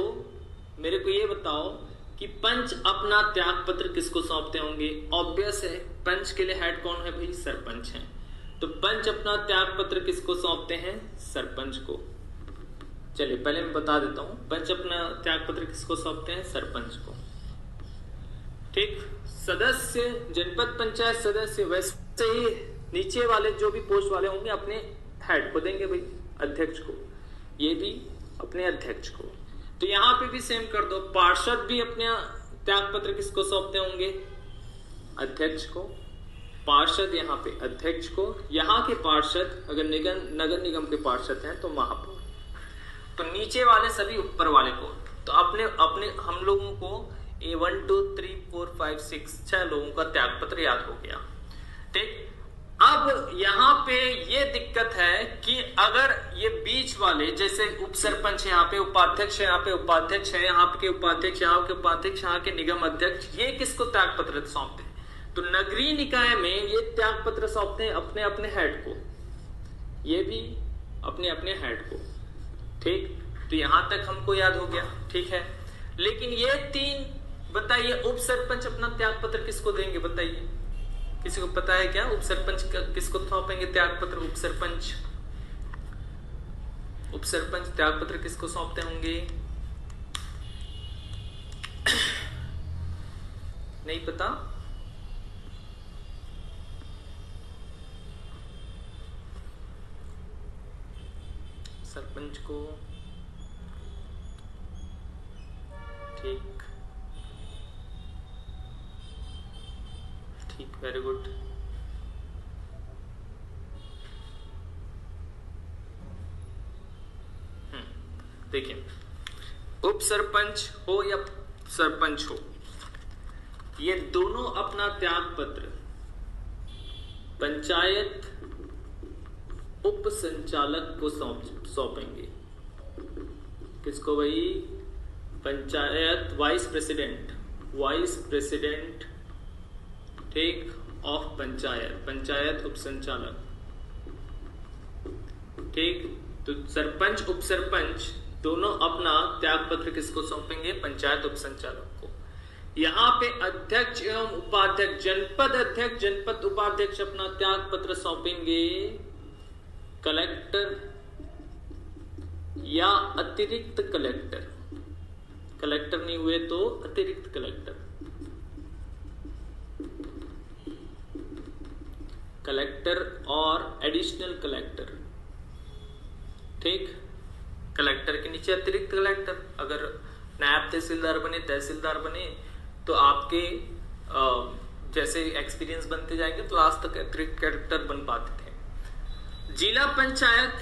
मेरे को ये बताओ कि पंच अपना त्याग पत्र किसको सौंपते होंगे। ऑब्वियस है, पंच के लिए हेड कौन है भाई, सरपंच है। तो पंच अपना त्याग पत्र किसको सौंपते हैं, सरपंच को। चलिए पहले मैं बता देता हूं, पंच अपना त्याग पत्र किसको सौंपते हैं, सरपंच को। ठीक, सदस्य, जनपद पंचायत सदस्य वैसे ही नीचे वाले जो भी पोस्ट वाले होंगे अपने हेड को देंगे भाई, अध्यक्ष को, ये भी अपने अध्यक्ष को। तो यहाँ पे भी सेम कर दो, पार्षद भी अपने त्याग पत्र किसको सौंपते होंगे, अध्यक्ष को। पार्षद यहाँ पे अध्यक्ष को, यहाँ के पार्षद अगर नगर निगम के पार्षद हैं तो महापौर। तो नीचे वाले सभी ऊपर वाले को, तो अपने अपने हम लोगों को 1 2 3 4 5 6 6 लोगों का त्याग पत्र याद हो गया। ठीक, अब यहाँ पे ये दिक्कत है कि अगर ये बीच वाले, जैसे उप सरपंच यहाँ पे, उपाध्यक्ष यहाँ पे उपाध्यक्ष है, यहाँ के उपाध्यक्ष, यहाँ के उपाध्यक्ष, यहाँ के निगम अध्यक्ष, ये किसको त्याग पत्र सौंपते हैं, तो नगरीय निकाय में ये त्याग पत्र सौंपते हैं अपने अपने हेड को, ये भी अपने अपने हेड को। ठीक, तो यहां तक हमको याद हो गया, ठीक है। लेकिन ये 3 बताइए, उप सरपंच अपना त्याग पत्र किसको देंगे, बताइए, किसी को पता है क्या, उप सरपंच किसको सौंपेंगे त्याग पत्र, उप सरपंच त्याग पत्र किसको सौंपते होंगे, नहीं पता, सरपंच को। ठीक, ठीक, वेरी गुड। देखिए, उप सरपंच हो या सरपंच हो, ये दोनों अपना त्याग पत्र पंचायत उप संचालक को सौंपेंगे। किसको भाई, पंचायत वाइस प्रेसिडेंट, ठीक, ऑफ पंचायत उप संचालक। ठीक, तो सरपंच उप सरपंच दोनों अपना त्याग पत्र किसको सौंपेंगे, पंचायत उप संचालक को। यहाँ पे अध्यक्ष एवं उपाध्यक्ष, जनपद अध्यक्ष जनपद उपाध्यक्ष अपना त्याग पत्र सौंपेंगे कलेक्टर या अतिरिक्त कलेक्टर। कलेक्टर नहीं हुए तो अतिरिक्त कलेक्टर, कलेक्टर और एडिशनल कलेक्टर। ठीक, कलेक्टर के नीचे अतिरिक्त कलेक्टर। अगर नायब तहसीलदार बने तो आपके जैसे एक्सपीरियंस बनते जाएंगे तो लास्ट तक अतिरिक्त कलेक्टर बन पाते थे। जिला पंचायत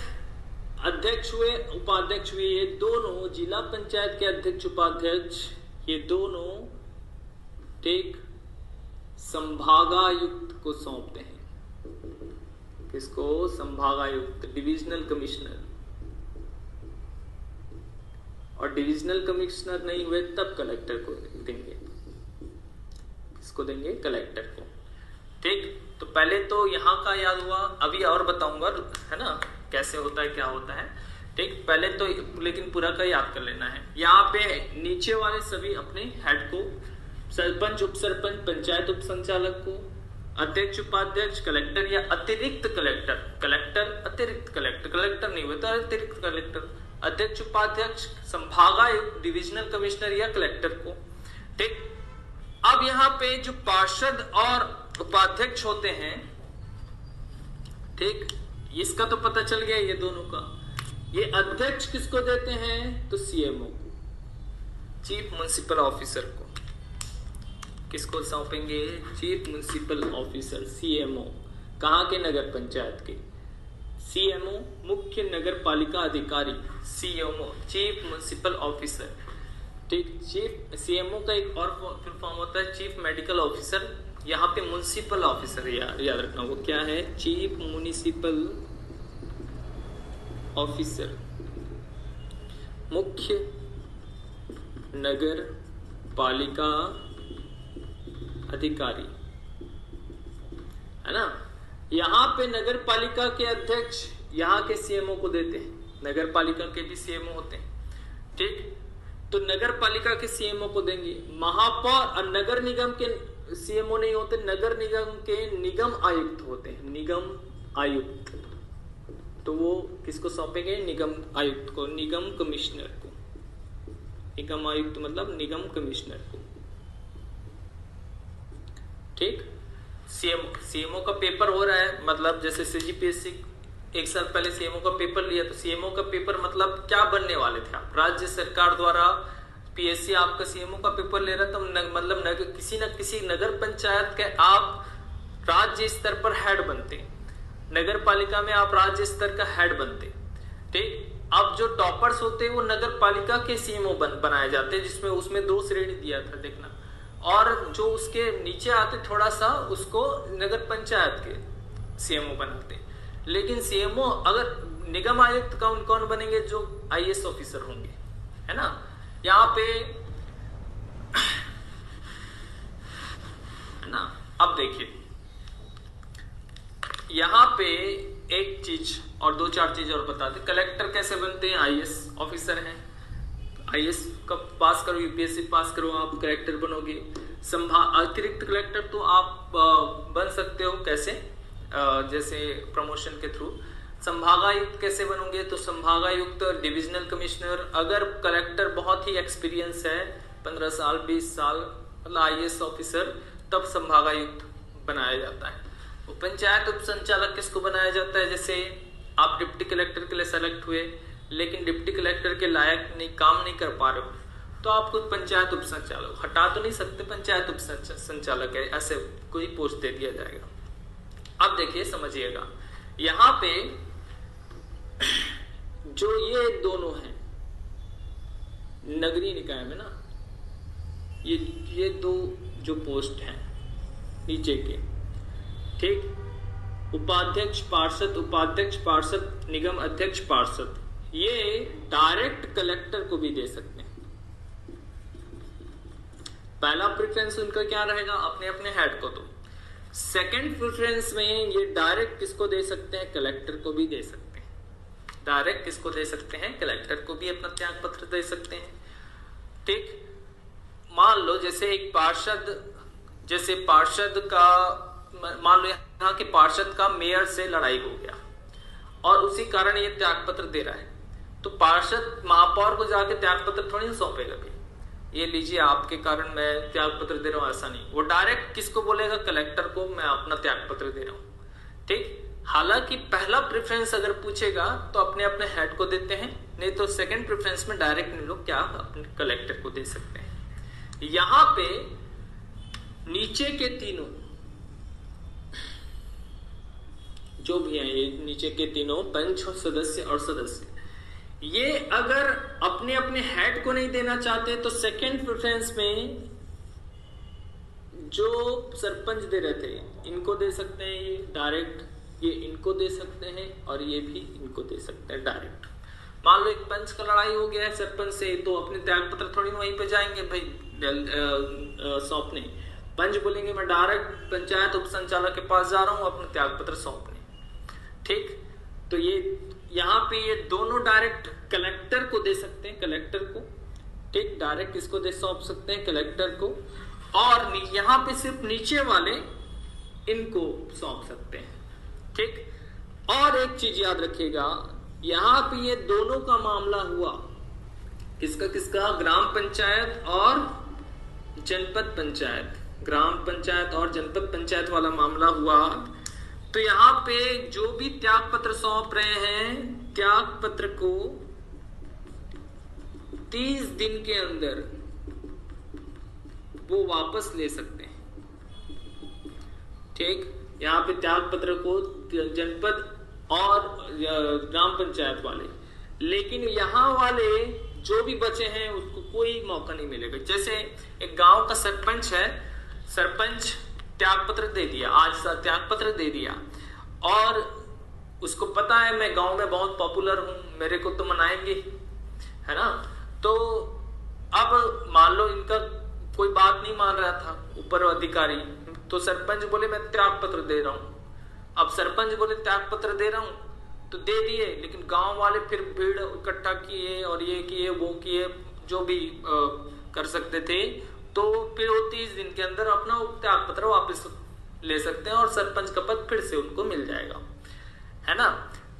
अध्यक्ष हुए, उपाध्यक्ष हुए, ये दोनों जिला पंचायत के अध्यक्ष उपाध्यक्ष, ये दोनों ठीक संभागायुक्त को सौंपते हैं। किसको, संभागायुक्त, डिविजनल कमिश्नर। और डिविजनल कमिश्नर नहीं हुए तब कलेक्टर को देंगे। किसको देंगे, कलेक्टर को। ठीक, तो पहले तो यहाँ का याद हुआ, अभी और बताऊंगा है ना कैसे होता है क्या होता है। ठीक, पहले तो लेकिन पूरा का याद कर लेना है। यहाँ पे नीचे वाले सभी अपने हेड को, सरपंच उप सरपंच पंचायत उप संचालक को, अध्यक्ष उपाध्यक्ष कलेक्टर या अतिरिक्त कलेक्टर, कलेक्टर अतिरिक्त कलेक्टर, कलेक्टर नहीं हुए तो अतिरिक्त कलेक्टर, अध्यक्ष उपाध्यक्ष संभागायुक्त डिविजनल कमिश्नर या कलेक्टर को। ठीक, अब यहाँ पे जो पार्षद और उपाध्यक्ष होते हैं, ठीक, इसका तो पता चल गया ये दोनों का। ये अध्यक्ष किसको देते हैं? तो सीएमओ को, चीफ म्युनिसिपल ऑफिसर को। किसको सौंपेंगे? Chief municipal officer, CMO. कहाँ के? नगर पंचायत के। सीएमओ मुख्य नगर पालिका अधिकारी, सीएमओ चीफ म्युनिसिपल ऑफिसर। ठीक, चीफ सीएमओ का एक और फुल फॉर्म होता है चीफ मेडिकल ऑफिसर। यहाँ पे म्युनिसिपल ऑफिसर याद रखना, वो क्या है? चीफ म्युनिसिपल ऑफिसर, मुख्य नगर पालिका अधिकारी, है ना। यहाँ पे नगर पालिका के अध्यक्ष यहाँ के सीएमओ को देते हैं, नगर पालिका के भी सीएमओ होते हैं। ठीक, तो नगर पालिका के सीएमओ को देंगे। महापौर और नगर निगम के सीएमओ नहीं होते, नगर निगम के निगम आयुक्त होते हैं, निगम आयुक्त। तो वो किसको सौंपेंगे? निगम आयुक्त को, निगम कमिश्नर को। निगम आयुक्त मतलब निगम कमिश्नर को। ठीक, सीएमओ का पेपर हो रहा है, मतलब जैसे सीजीपीएससी एक साल पहले सीएमओ का पेपर लिया, तो सीएमओ का पेपर मतलब क्या बनने वाले थे आप? राज्य सरकार द्वारा पीएससी आपका सीएमओ का पेपर ले रहा था, मतलब किसी न किसी नगर पंचायत के आप राज्य स्तर पर हेड बनते, नगर पालिका में आप राज्य स्तर का हेड बनते। ठीक, अब जो टॉपर्स होते हैं वो नगर पालिका के सीएमओ बनाए जाते हैं, जिसमें उसमें 2 श्रेणी दिया था देखना, और जो उसके नीचे आते थोड़ा सा उसको नगर पंचायत के सीएमओ बनाते। लेकिन सीएमओ अगर निगम आयुक्त कौन बनेंगे? जो आईएएस ऑफिसर होंगे, है ना। यहाँ पे है ना। अब देखिए यहाँ पे एक चीज और 2-4 चीज और बता दें। कलेक्टर कैसे बनते हैं? आईएएस ऑफिसर हैं, आईएएस का पास करो, यूपीएससी पास करो, आप कलेक्टर बनोगे। अतिरिक्त कलेक्टर तो आप बन सकते हो, कैसे? जैसे प्रमोशन के थ्रू। संभागायुक्त कैसे बनोगे? तो संभागायुक्त डिविजनल कमिश्नर। अगर कलेक्टर बहुत ही एक्सपीरियंस है, 15 साल 20 साल, मतलब आईएएस ऑफिसर, तब संभागायुक्त बनाया जाता है। वो पंचायत उप संचालक किसको बनाया जाता है? जैसे आप डिप्टी कलेक्टर के लिए सेलेक्ट हुए, लेकिन डिप्टी कलेक्टर के लायक नहीं, काम नहीं कर पा रहे हो, तो आपको पंचायत उप संचालक, हटा तो नहीं सकते, पंचायत उप संचालक है, ऐसे कोई पोस्ट दे दिया जाएगा। अब देखिए, समझिएगा, यहाँ पे जो ये दोनों हैं नगरीय निकाय में ना, ये 2 जो पोस्ट हैं नीचे के, ठीक, उपाध्यक्ष पार्षद, उपाध्यक्ष पार्षद, निगम अध्यक्ष पार्षद, ये डायरेक्ट कलेक्टर को भी दे सकते हैं। पहला प्रेफरेंस उनका क्या रहेगा? अपने अपने हेड को। तो सेकंड प्रेफरेंस में ये डायरेक्ट किसको दे सकते हैं? कलेक्टर को भी दे सकते हैं। डायरेक्ट किसको दे सकते हैं? कलेक्टर को भी अपना त्याग पत्र दे सकते हैं। ठीक, मान लो जैसे एक पार्षद, जैसे पार्षद का, मान लो यहाँ के पार्षद का मेयर से लड़ाई हो गया और उसी कारण ये त्याग पत्र दे रहा है, तो पार्षद महापौर को जाके त्याग पत्र थोड़ी ना सौंपेगा भी, ये लीजिए आपके कारण मैं त्याग पत्र दे रहा हूं, ऐसा नहीं। वो डायरेक्ट किसको बोलेगा? कलेक्टर को मैं अपना त्याग पत्र दे रहा हूं। ठीक, हालांकि पहला प्रेफरेंस अगर पूछेगा तो अपने अपने हेड को देते हैं, नहीं तो सेकंड प्रेफरेंस में डायरेक्ट हम लोग क्या अपने कलेक्टर को दे सकते हैं। यहां पे नीचे के तीनों जो भी हैं, ये नीचे के तीनों पंच, सदस्य और सदस्य, ये अगर अपने अपने हेड को नहीं देना चाहते तो सेकंड प्रेफरेंस में जो सरपंच दे रहे थे इनको दे सकते हैं, ये डायरेक्ट, ये इनको दे सकते हैं और ये भी इनको दे सकते हैं डायरेक्ट। मान लो एक पंच का लड़ाई हो गया है सरपंच से, तो अपने त्याग पत्र थोड़ी वहीं पे जाएंगे भाई सौंपने। पंच बोलेंगे मैं डायरेक्ट पंचायत उप संचालक के पास जा रहा हूं अपने त्याग पत्र सौंपने। ठीक, तो ये यहाँ पे ये दोनों डायरेक्ट कलेक्टर को दे सकते हैं, कलेक्टर को। ठीक, डायरेक्ट किसको दे सौंप सकते हैं? कलेक्टर को। और यहाँ पे सिर्फ नीचे वाले इनको सौंप सकते हैं। ठीक, और एक चीज याद रखिएगा, यहाँ पे ये दोनों का मामला हुआ, किसका किसका? ग्राम पंचायत और जनपद पंचायत, ग्राम पंचायत और जनपद पंचायत वाला मामला हुआ। तो यहाँ पे जो भी त्याग पत्र सौंप रहे हैं त्याग पत्र को 30 दिन के अंदर वो वापस ले सकते हैं। ठीक, यहाँ पे त्याग पत्र को जनपद और ग्राम पंचायत वाले, लेकिन यहाँ वाले जो भी बचे हैं उसको कोई मौका नहीं मिलेगा। जैसे एक गांव का सरपंच है, सरपंच त्याग पत्र दे दिया, आज त्याग पत्र दे दिया और उसको पता है मैं गांव में बहुत पॉपुलर हूं, मेरे को तो मनाएंगे, है ना। तो अब मान लो इनका कोई बात नहीं मान रहा था ऊपर अधिकारी, तो सरपंच बोले मैं त्याग पत्र दे रहा हूं। अब सरपंच बोले त्याग पत्र दे रहा हूं तो दे दिए, लेकिन गांव वाले फिर भीड़ इकट्ठा किए और ये किए वो किए, जो भी कर सकते थे, तो फिर वो 30 दिन के अंदर अपना त्याग पत्र वापस ले सकते हैं और सरपंच का पद फिर से उनको मिल जाएगा, है ना।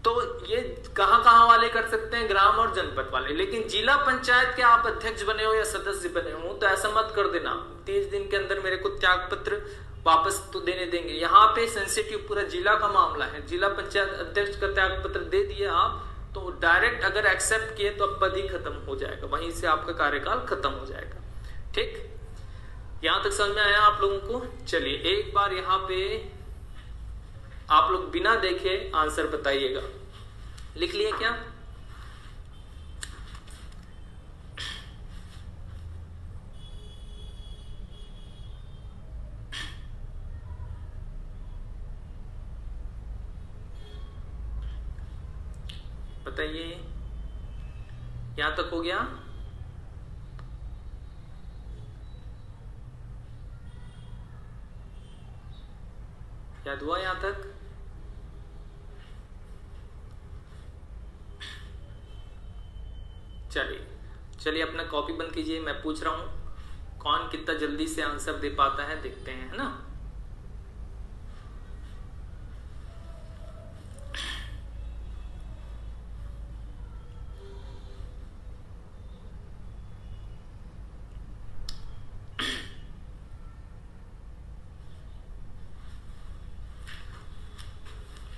तो ये कहाँ वाले कर सकते हैं, ग्राम और जनपद वाले। लेकिन जिला पंचायत के आप अध्यक्ष बने हो या सदस्य बने हो तो ऐसा मत कर देना 30 दिन के अंदर मेरे को त्याग पत्र वापस तो देने देंगे। यहाँ पे सेंसिटिव पूरा जिला का मामला है, जिला पंचायत अध्यक्ष का त्याग पत्र दे दिए आप तो डायरेक्ट अगर एक्सेप्ट किए तो अब पद ही खत्म हो जाएगा, वहीं से आपका कार्यकाल खत्म हो जाएगा। ठीक, यहां तक समझ में आया आप लोगों को। चलिए एक बार यहाँ पे आप लोग बिना देखे आंसर बताइएगा। लिख लिए क्या? बताइए, यहां तक हो गया? याद हुआ यहां तक? चलिए अपना कॉपी बंद कीजिए। मैं पूछ रहा हूं कौन कितना जल्दी से आंसर दे पाता है, देखते हैं, है ना।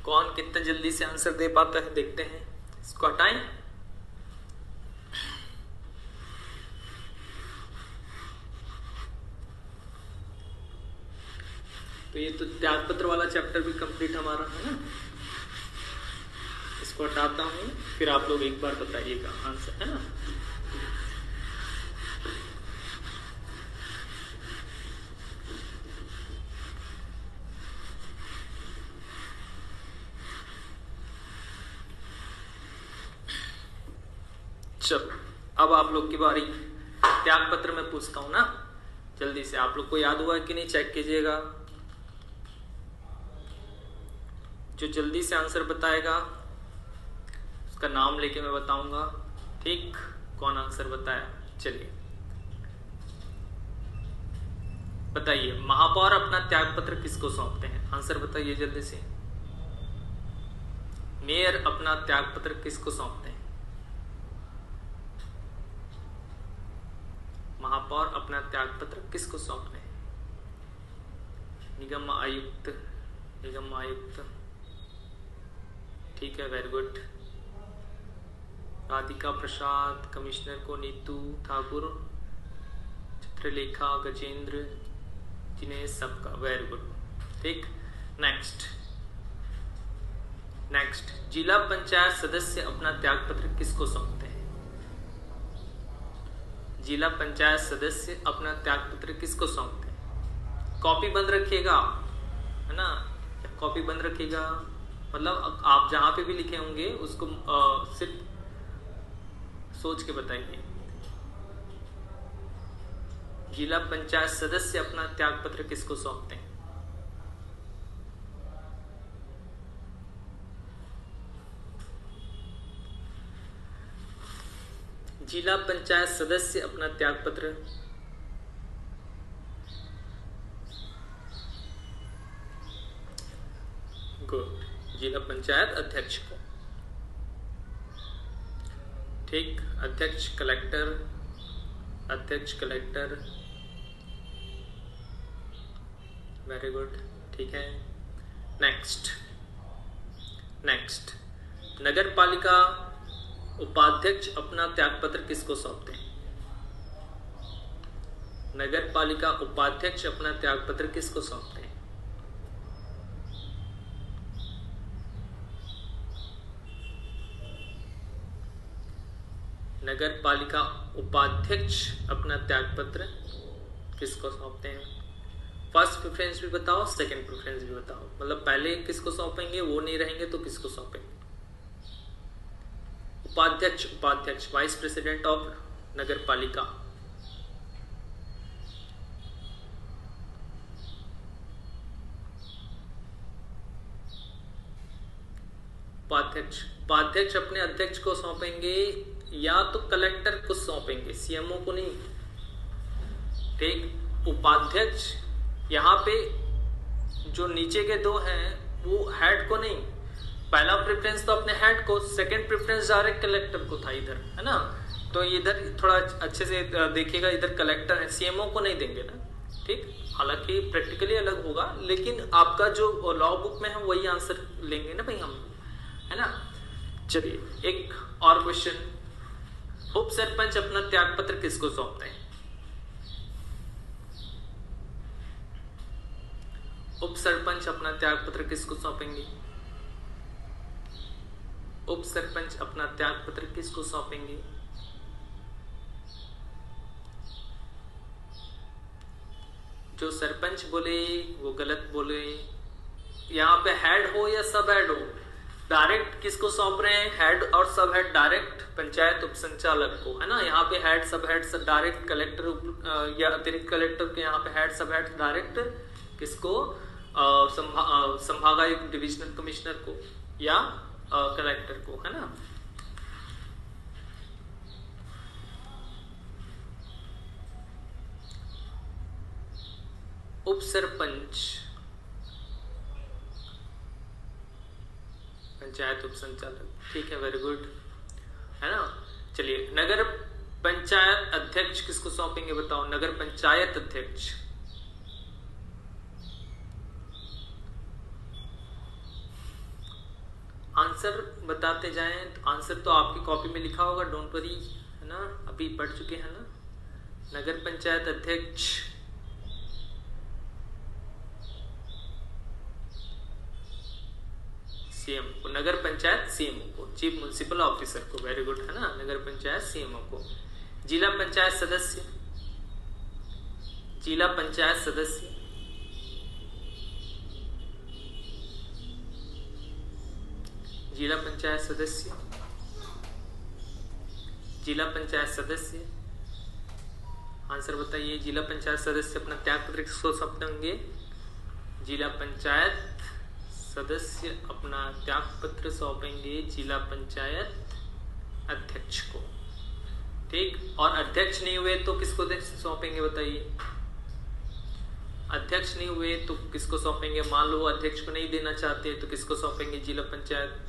कौन कितना जल्दी से आंसर दे पाता है, देखते हैं। इसको हटाएं। तो ये तो त्याग पत्र वाला चैप्टर भी कंप्लीट हमारा है ना। इसको हटाता हूं, फिर आप लोग एक बार बताइएगा आंसर, है ना। चलो अब आप लोग की बारी। त्याग पत्र में पूछता हूं ना, जल्दी से। आप लोग को याद हुआ कि नहीं, चेक कीजिएगा। जो जल्दी से आंसर बताएगा उसका नाम लेके मैं बताऊंगा, ठीक, कौन आंसर बताया। चलिए बताइए, महापौर अपना त्याग पत्र किसको सौंपते हैं? आंसर बताइए जल्दी से। मेयर अपना त्याग पत्र किसको सौंपते हैं? महापौर अपना त्याग पत्र किसको सौंपते हैं? निगम आयुक्त, निगम आयुक्त, ठीक है, वेरी गुड। राधिका प्रसाद कमिश्नर को, नीतू ठाकुर, चित्रलेखा, गजेंद्र, जिन्हें सबका, वेरी गुड, ठीक। नेक्स्ट जिला पंचायत सदस्य अपना त्याग पत्र किसको सौंपते हैं? जिला पंचायत सदस्य अपना त्याग पत्र किसको सौंपते हैं? कॉपी बंद रखिएगा, है ना, कॉपी बंद रखिएगा। मतलब आप जहां पे भी लिखे होंगे उसको सिर्फ सोच के बताइए। जिला पंचायत सदस्य अपना त्याग पत्र किसको सौंपते हैं? जिला पंचायत सदस्य अपना त्याग पत्र गुड, जिला पंचायत अध्यक्ष को, ठीक। अध्यक्ष कलेक्टर, वेरी गुड, ठीक है। नेक्स्ट नगर पालिका उपाध्यक्ष अपना त्यागपत्र किसको सौंपते हैं? नगर पालिका उपाध्यक्ष अपना त्यागपत्र किसको सौंपते हैं? नगर पालिका उपाध्यक्ष अपना त्यागपत्र किसको सौंपते हैं? फर्स्ट प्रेफरेंस भी बताओ, सेकंड प्रेफरेंस भी बताओ। मतलब पहले किसको सौंपेंगे, वो नहीं रहेंगे तो किसको सौंपेंगे? उपाध्यक्ष, उपाध्यक्ष वाइस प्रेसिडेंट ऑफ नगर पालिका। उपाध्यक्ष, उपाध्यक्ष अपने अध्यक्ष को सौंपेंगे या तो कलेक्टर को सौंपेंगे, सीएमओ को नहीं। ठीक, उपाध्यक्ष यहाँ पे जो नीचे के दो हैं वो हेड को नहीं, पहला प्रेफरेंस तो अपने हेड को, सेकंड प्रेफरेंस डायरेक्ट कलेक्टर को था इधर, है ना। तो इधर थोड़ा अच्छे से देखिएगा, इधर कलेक्टर है, सीएमओ को नहीं देंगे ना। ठीक, हालांकि प्रैक्टिकली अलग होगा, लेकिन आपका जो लॉ बुक में है वही आंसर लेंगे ना भाई हम, है ना। चलिए एक और क्वेश्चन, उप सरपंच अपना त्यागपत्र किसको सौंपते हैं? उप सरपंच अपना त्यागपत्र किसको सौंपेंगे? उप सरपंच अपना त्यागपत्र किसको सौंपेंगे? जो सरपंच बोले वो गलत बोले। यहाँ पे हेड हो या सब हेड हो, डायरेक्ट किसको सौंप रहे हैं? हेड और सब हेड डायरेक्ट पंचायत उप संचालक को, है ना। यहाँ पे हेड सब हेड डायरेक्ट कलेक्टर या अतिरिक्त कलेक्टर के, यहाँ पे हेड सब हेड डायरेक्ट किसको? संभागायुक्त डिविजनल कमिश्नर को या कलेक्टर को, है ना। उप सरपंच पंचायत उप संचालक, ठीक है, वेरी गुड, है ना। चलिए नगर पंचायत अध्यक्ष किसको सौंपेंगे बताओ? नगर पंचायत अध्यक्ष, आंसर बताते जाएं तो आंसर तो आपकी कॉपी में लिखा होगा, डोंट वरी, है ना, अभी पढ़ चुके हैं ना। नगर पंचायत अध्यक्ष सीएम को, नगर पंचायत सीएमओ को, चीफ म्युनिसिपल ऑफिसर को, वेरी गुड, है ना। नगर पंचायत सीएमओ को। जिला पंचायत सदस्य, जिला पंचायत सदस्य, जिला पंचायत सदस्य, जिला पंचायत सदस्य, आंसर बताइए। जिला पंचायत सदस्य अपना त्यागपत्र किसको सौंपेंगे? जिला पंचायत सदस्य अपना त्यागपत्र सौंपेंगे जिला पंचायत अध्यक्ष को, ठीक। और अध्यक्ष नहीं हुए तो किसको सौंपेंगे बताइए? अध्यक्ष नहीं हुए तो किसको सौंपेंगे? मान लो अध्यक्ष को नहीं देना चाहते तो किसको सौंपेंगे? जिला पंचायत,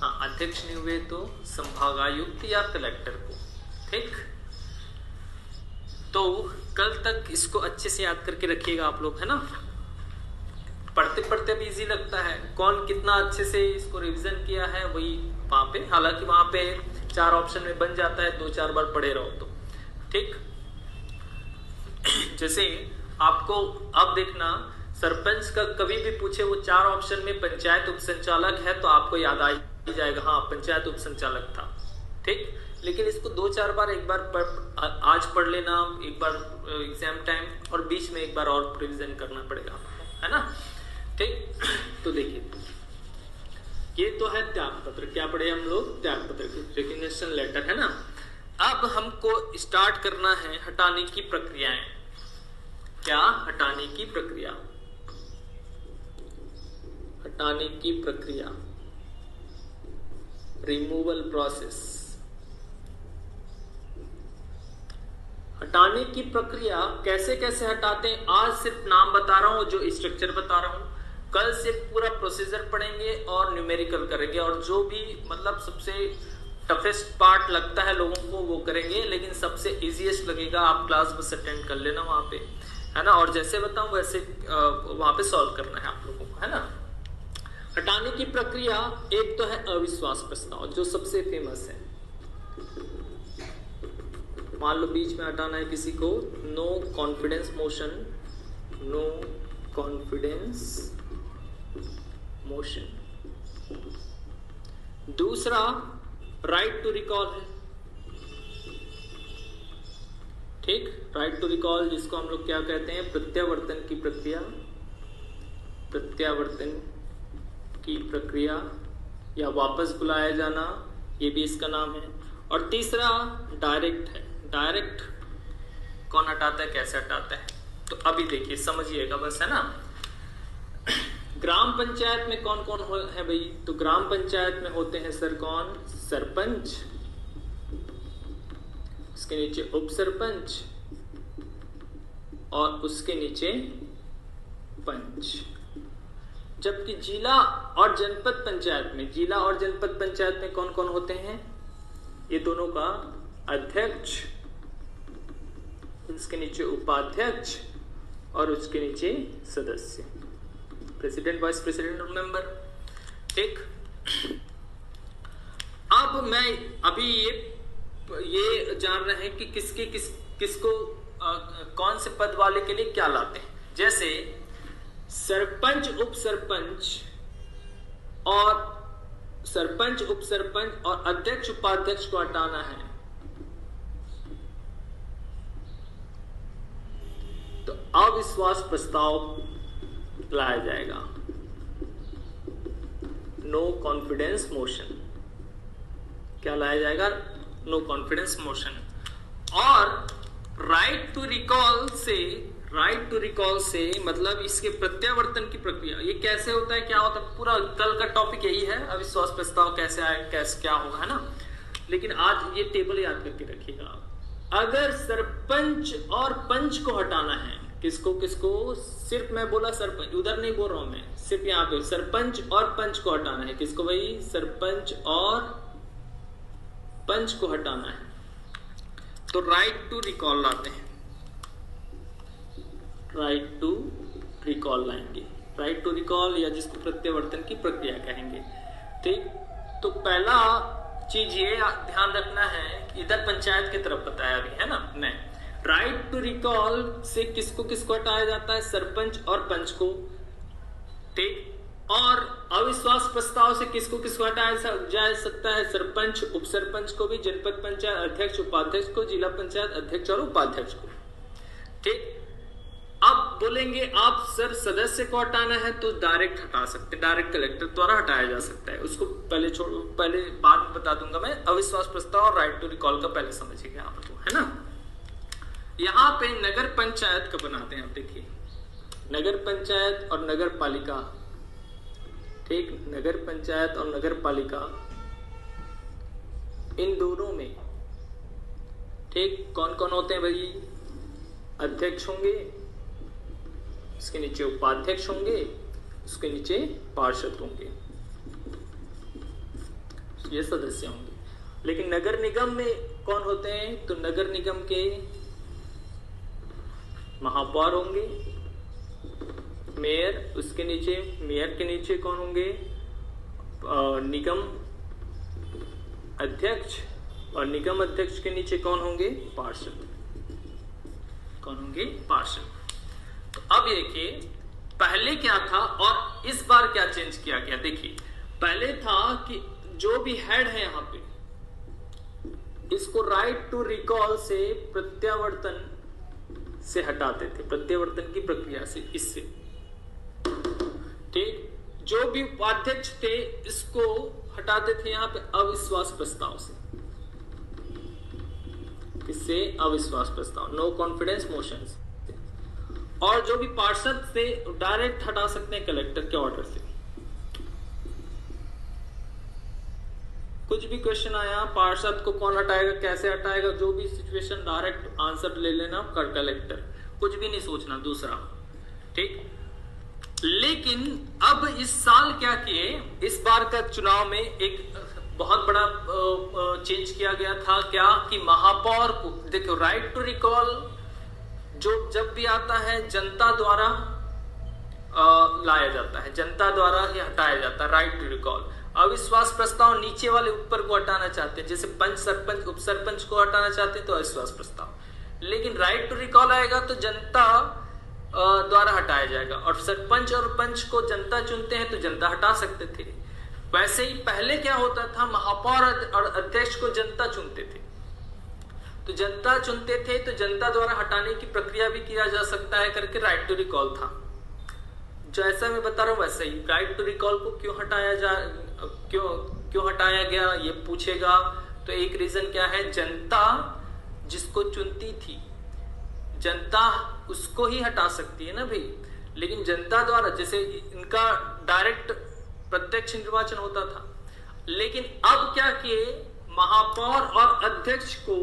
हाँ, अध्यक्ष नहीं हुए तो संभागायुक्त या कलेक्टर को, ठीक। तो कल तक इसको अच्छे से याद करके रखिएगा आप लोग, है ना। पढ़ते पढ़ते भी इजी लगता है, कौन कितना अच्छे से इसको रिवीजन किया है वही वहां पे, हालांकि वहां पे 4 ऑप्शन में बन जाता है, 2-4 बार पढ़े रहो तो, ठीक। जैसे आपको अब देखना, सरपंच का कभी भी पूछे वो 4 ऑप्शन में पंचायत उप संचालक है तो आपको याद आ जाएगा, हाँ पंचायत उप संचालक था, ठीक। लेकिन इसको 2-4 बार, एक बार आज पढ़ लेना, एक बार एग्जाम टाइम, और बीच में एक बार और रिवीजन करना पड़ेगा, है ना, ठीक। तो देखिए ये तो है त्यागपत्र, क्या पढ़े हम लोग? त्यागपत्र, रेजिग्नेशन लेटर, है ना। अब हमको स्टार्ट करना है हटाने की प्रक्रियाएं। क्या? हटाने की प्रक्रिया, हटाने की प्रक्रिया, रिमूवल प्रोसेस। हटाने की प्रक्रिया कैसे कैसे हटाते हैं, आज सिर्फ नाम बता रहा हूं, जो स्ट्रक्चर बता रहा हूं। कल से पूरा प्रोसीजर पढ़ेंगे और न्यूमेरिकल करेंगे, और जो भी मतलब सबसे टफेस्ट पार्ट लगता है लोगों को वो करेंगे, लेकिन सबसे इजीएस्ट लगेगा आप क्लास बस अटेंड कर लेना वहां पे। है ना, और जैसे बताऊं वैसे वहां पे सॉल्व करना है आप लोगों को, है ना। हटाने की प्रक्रिया एक तो है अविश्वास प्रस्ताव, जो सबसे फेमस है। मान लो बीच में हटाना है किसी को, no confidence motion, no confidence motion. दूसरा राइट टू रिकॉल है, ठीक, राइट टू रिकॉल, जिसको हम लोग क्या कहते हैं, प्रत्यावर्तन की प्रक्रिया, प्रत्यावर्तन की प्रक्रिया या वापस बुलाया जाना, ये भी इसका नाम है। और तीसरा डायरेक्ट है। डायरेक्ट कौन हटाता है, कैसे हटाता है, तो अभी देखिए समझिएगा बस, है ना। ग्राम पंचायत में कौन कौन है भाई, तो ग्राम पंचायत में होते हैं सर कौन, सरपंच, उसके नीचे उप सरपंच और उसके नीचे पंच। जबकि जिला और जनपद पंचायत में, जिला और जनपद पंचायत में कौन कौन होते हैं, ये दोनों का अध्यक्ष, उसके नीचे उपाध्यक्ष और उसके नीचे सदस्य, प्रेसिडेंट, वाइस प्रेसिडेंट और मेंबर, ठीक। अब मैं अभी ये जान रहे हैं कि किसको कौन से पद वाले के लिए क्या लाते हैं। जैसे सरपंच, उप सरपंच और सरपंच, उप सरपंच और अध्यक्ष उपाध्यक्ष को हटाना है, तो अविश्वास प्रस्ताव लाया जाएगा, नो कॉन्फिडेंस मोशन। क्या लाया जाएगा, नो कॉन्फिडेंस मोशन। और राइट टू रिकॉल से, राइट टू रिकॉल से मतलब इसके प्रत्यावर्तन की प्रक्रिया, ये कैसे होता है, क्या होता है, पूरा कल का टॉपिक यही है, अविश्वास प्रस्ताव कैसे आए, कैसे क्या होगा, है ना। लेकिन आज ये टेबल याद करके रखिएगा। अगर सरपंच और पंच को हटाना है, किसको किसको, सिर्फ मैं बोला सरपंच, उधर नहीं बोल रहा हूं मैं, सिर्फ यहाँ पे सरपंच और पंच को हटाना है। किसको भाई, सरपंच और पंच को हटाना है, तो राइट टू रिकॉल लाते हैं, राइट टू रिकॉल लाएंगे, राइट टू रिकॉल या जिसको प्रत्यावर्तन की प्रक्रिया कहेंगे, ठीक। तो पहला चीज ये ध्यान रखना है, इधर पंचायत की तरफ बताया अभी, है ना, मैं राइट टू रिकॉल से किसको किसको हटाया जाता है, सरपंच और पंच को, ठीक। और अविश्वास प्रस्ताव से किसको किसको हटाया जा सकता है, सरपंच, उप सरपंच को भी, जनपद पंचायत अध्यक्ष उपाध्यक्ष को, जिला पंचायत अध्यक्ष और उपाध्यक्ष को, ठीक। अब बोलेंगे आप सर सदस्य को हटाना है तो डायरेक्ट हटा सकते हैं, डायरेक्ट कलेक्टर द्वारा हटाया जा सकता है, उसको पहले बाद में बता दूंगा मैं। अविश्वास प्रस्ताव और राइट टू रिकॉल का पहले समझिएगा आप लोग, है ना। यहाँ पे नगर पंचायत का बनाते हैं, आप देखिए, नगर पंचायत और नगर पालिका, ठीक, नगर पंचायत और नगर पालिका, इन दोनों में, ठीक, कौन कौन होते हैं भाई, अध्यक्ष होंगे, उसके नीचे उपाध्यक्ष होंगे, उसके नीचे पार्षद होंगे, ये सदस्य होंगे। लेकिन नगर निगम में कौन होते हैं, तो नगर निगम के महापौर होंगे, मेयर, उसके नीचे, मेयर के नीचे कौन होंगे, निगम अध्यक्ष, और निगम अध्यक्ष के नीचे कौन होंगे, पार्षद, कौन होंगे, पार्षद। तो अब देखिए पहले क्या था और इस बार क्या चेंज किया गया। देखिए पहले था कि जो भी हेड है यहां पे, इसको राइट टू रिकॉल से, प्रत्यावर्तन से हटाते थे, प्रत्यावर्तन की प्रक्रिया से, इससे, ठीक। जो भी उपाध्यक्ष थे इसको हटाते थे यहाँ पे अविश्वास प्रस्ताव से, किससे, अविश्वास प्रस्ताव, नो कॉन्फिडेंस मोशन। और जो भी पार्षद से डायरेक्ट हटा सकते हैं कलेक्टर के ऑर्डर से। कुछ भी क्वेश्चन आया, पार्षद को कौन हटाएगा, कैसे हटाएगा, जो भी सिचुएशन, डायरेक्ट आंसर ले लेना कर कलेक्टर, कुछ भी नहीं सोचना दूसरा, ठीक। लेकिन अब इस साल क्या किए, इस बार का चुनाव में एक बहुत बड़ा चेंज किया गया था, क्या कि महापौर को, देखो राइट टू रिकॉल जो जब भी आता है जनता द्वारा लाया जाता है, जनता द्वारा ही हटाया जाता है, राइट टू रिकॉल। अविश्वास प्रस्ताव नीचे वाले ऊपर को हटाना चाहते हैं, जैसे पंच, सरपंच, उप सरपंच को हटाना चाहते हैं तो अविश्वास प्रस्ताव। लेकिन राइट टू रिकॉल आएगा तो जनता द्वारा हटाया जाएगा, और सरपंच और पंच को जनता चुनते हैं तो जनता हटा सकते थे। वैसे ही पहले क्या होता था, महापौर और अध्यक्ष को जनता चुनते थे, तो जनता चुनते थे तो जनता द्वारा हटाने की प्रक्रिया भी किया जा सकता है करके राइट टू रिकॉल था। जो ऐसा मैं बता रहा हूं वैसे ही राइट टू रिकॉल को क्यों हटाया गया ये पूछेगा तो एक रीजन क्या है, जनता जिसको चुनती थी, जनता उसको ही हटा सकती है ना भाई। लेकिन जनता द्वारा, जैसे इनका डायरेक्ट प्रत्यक्ष निर्वाचन होता था, लेकिन अब क्या किए, महापौर और अध्यक्ष को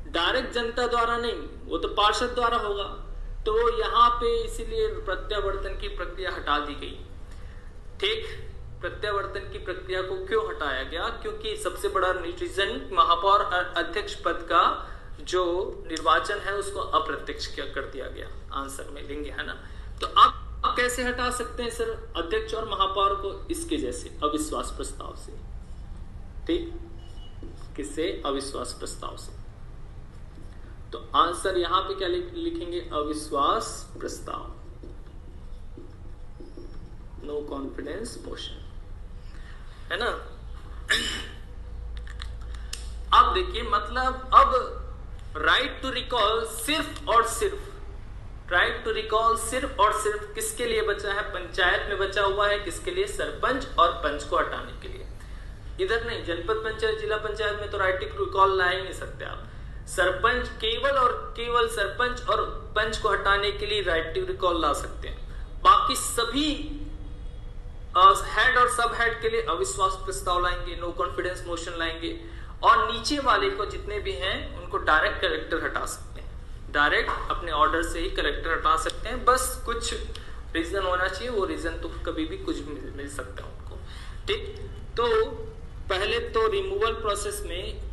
डायरेक्ट जनता द्वारा नहीं, वो तो पार्षद द्वारा होगा, तो यहाँ पे इसीलिए प्रत्यावर्तन की प्रक्रिया हटा दी गई। ठीक, प्रत्यावर्तन की प्रक्रिया को क्यों हटाया गया, क्योंकि सबसे बड़ा रीजन महापौर और अध्यक्ष पद का जो निर्वाचन है उसको अप्रत्यक्ष कर दिया गया, आंसर में लेंगे, है ना। तो अब कैसे हटा सकते हैं सर अध्यक्ष और महापौर को, इसके जैसे अविश्वास प्रस्ताव से। ठीक, किससे, अविश्वास प्रस्ताव से। तो आंसर यहां पे क्या लिखेंगे, अविश्वास प्रस्ताव, नो कॉन्फिडेंस मोशन, है ना। अब देखिए, मतलब अब राइट टू रिकॉल सिर्फ और सिर्फ, राइट टू रिकॉल सिर्फ और सिर्फ किसके लिए बचा है, पंचायत में बचा हुआ है, किसके लिए, सरपंच और पंच को हटाने के लिए। इधर नहीं, जनपद पंचायत, जिला पंचायत में तो राइट टू रिकॉल ला ही नहीं सकते आप। सरपंच केवल और केवल सरपंच और पंच को हटाने के लिए राइट टू रिकॉल ला सकते हैं। बाकी सभी हेड और सब हेड के लिए अविश्वास प्रस्ताव लाएंगे, नो कॉन्फिडेंस मोशन लाएंगे, और नीचे वाले को जितने भी हैं उनको डायरेक्ट कलेक्टर हटा सकते हैं, डायरेक्ट अपने ऑर्डर से ही कलेक्टर हटा सकते हैं। बस कुछ रीजन होना चाहिए, वो रीजन तो कभी भी कुछ मिल सकता है उनको। ठीक, तो पहले तो रिमूवल प्रोसेस में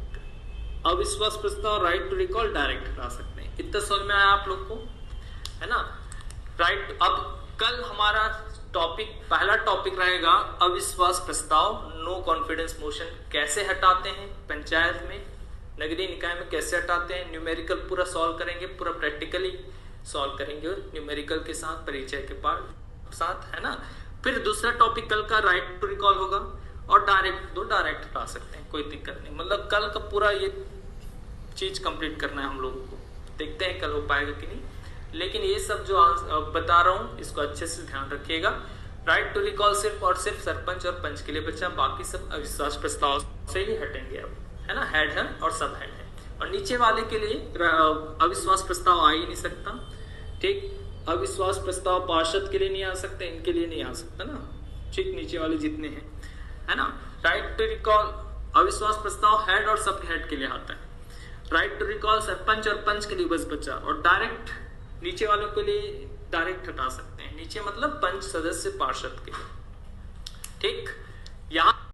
अविश्वास प्रस्ताव, राइट टू रिकॉल डायरेक्ट हटा सकते हैं। इतना समझ में आया आप लोग को, है ना। राइट, अब कल हमारा टॉपिक, पहला टॉपिक रहेगा अविश्वास प्रस्ताव, नो कॉन्फिडेंस मोशन कैसे हटाते हैं पंचायत में, नगरीय निकाय में कैसे हटाते हैं। न्यूमेरिकल पूरा सॉल्व करेंगे, पूरा प्रैक्टिकली सॉल्व करेंगे न्यूमेरिकल के साथ, परिचय के साथ, है ना। फिर दूसरा टॉपिक कल का राइट टू रिकॉल होगा, और डायरेक्ट डायरेक्ट हटा सकते हैं, कोई दिक्कत नहीं। मतलब कल का पूरा ये चीज कंप्लीट करना है हम लोगों को, देखते हैं कल हो पाएगा कि नहीं। लेकिन ये सब जो बता रहा हूं इसको अच्छे से ध्यान रखिएगा। राइट टू रिकॉल सिर्फ और सिर्फ सरपंच और पंच के लिए बचा, बाकी सब अविश्वास प्रस्ताव से ही हटेंगे अब, है ना। हेड है और सब हेड है, और नीचे वाले के लिए अविश्वास प्रस्ताव आ ही नहीं सकता। ठीक, अविश्वास प्रस्ताव पार्षद के लिए नहीं आ सकते, इनके लिए नहीं आ सकता ना। ठीक, नीचे वाले जितने हैं, है ना। राइट टू रिकॉल अविश्वास प्रस्ताव हेड और सब हेड के लिए आता है। राइट टू रिकॉल सरपंच और पंच के लिए बस बचा, और डायरेक्ट नीचे वालों के लिए डायरेक्ट हटा सकते हैं। नीचे मतलब पंच, सदस्य, पार्षद के लिए। ठीक,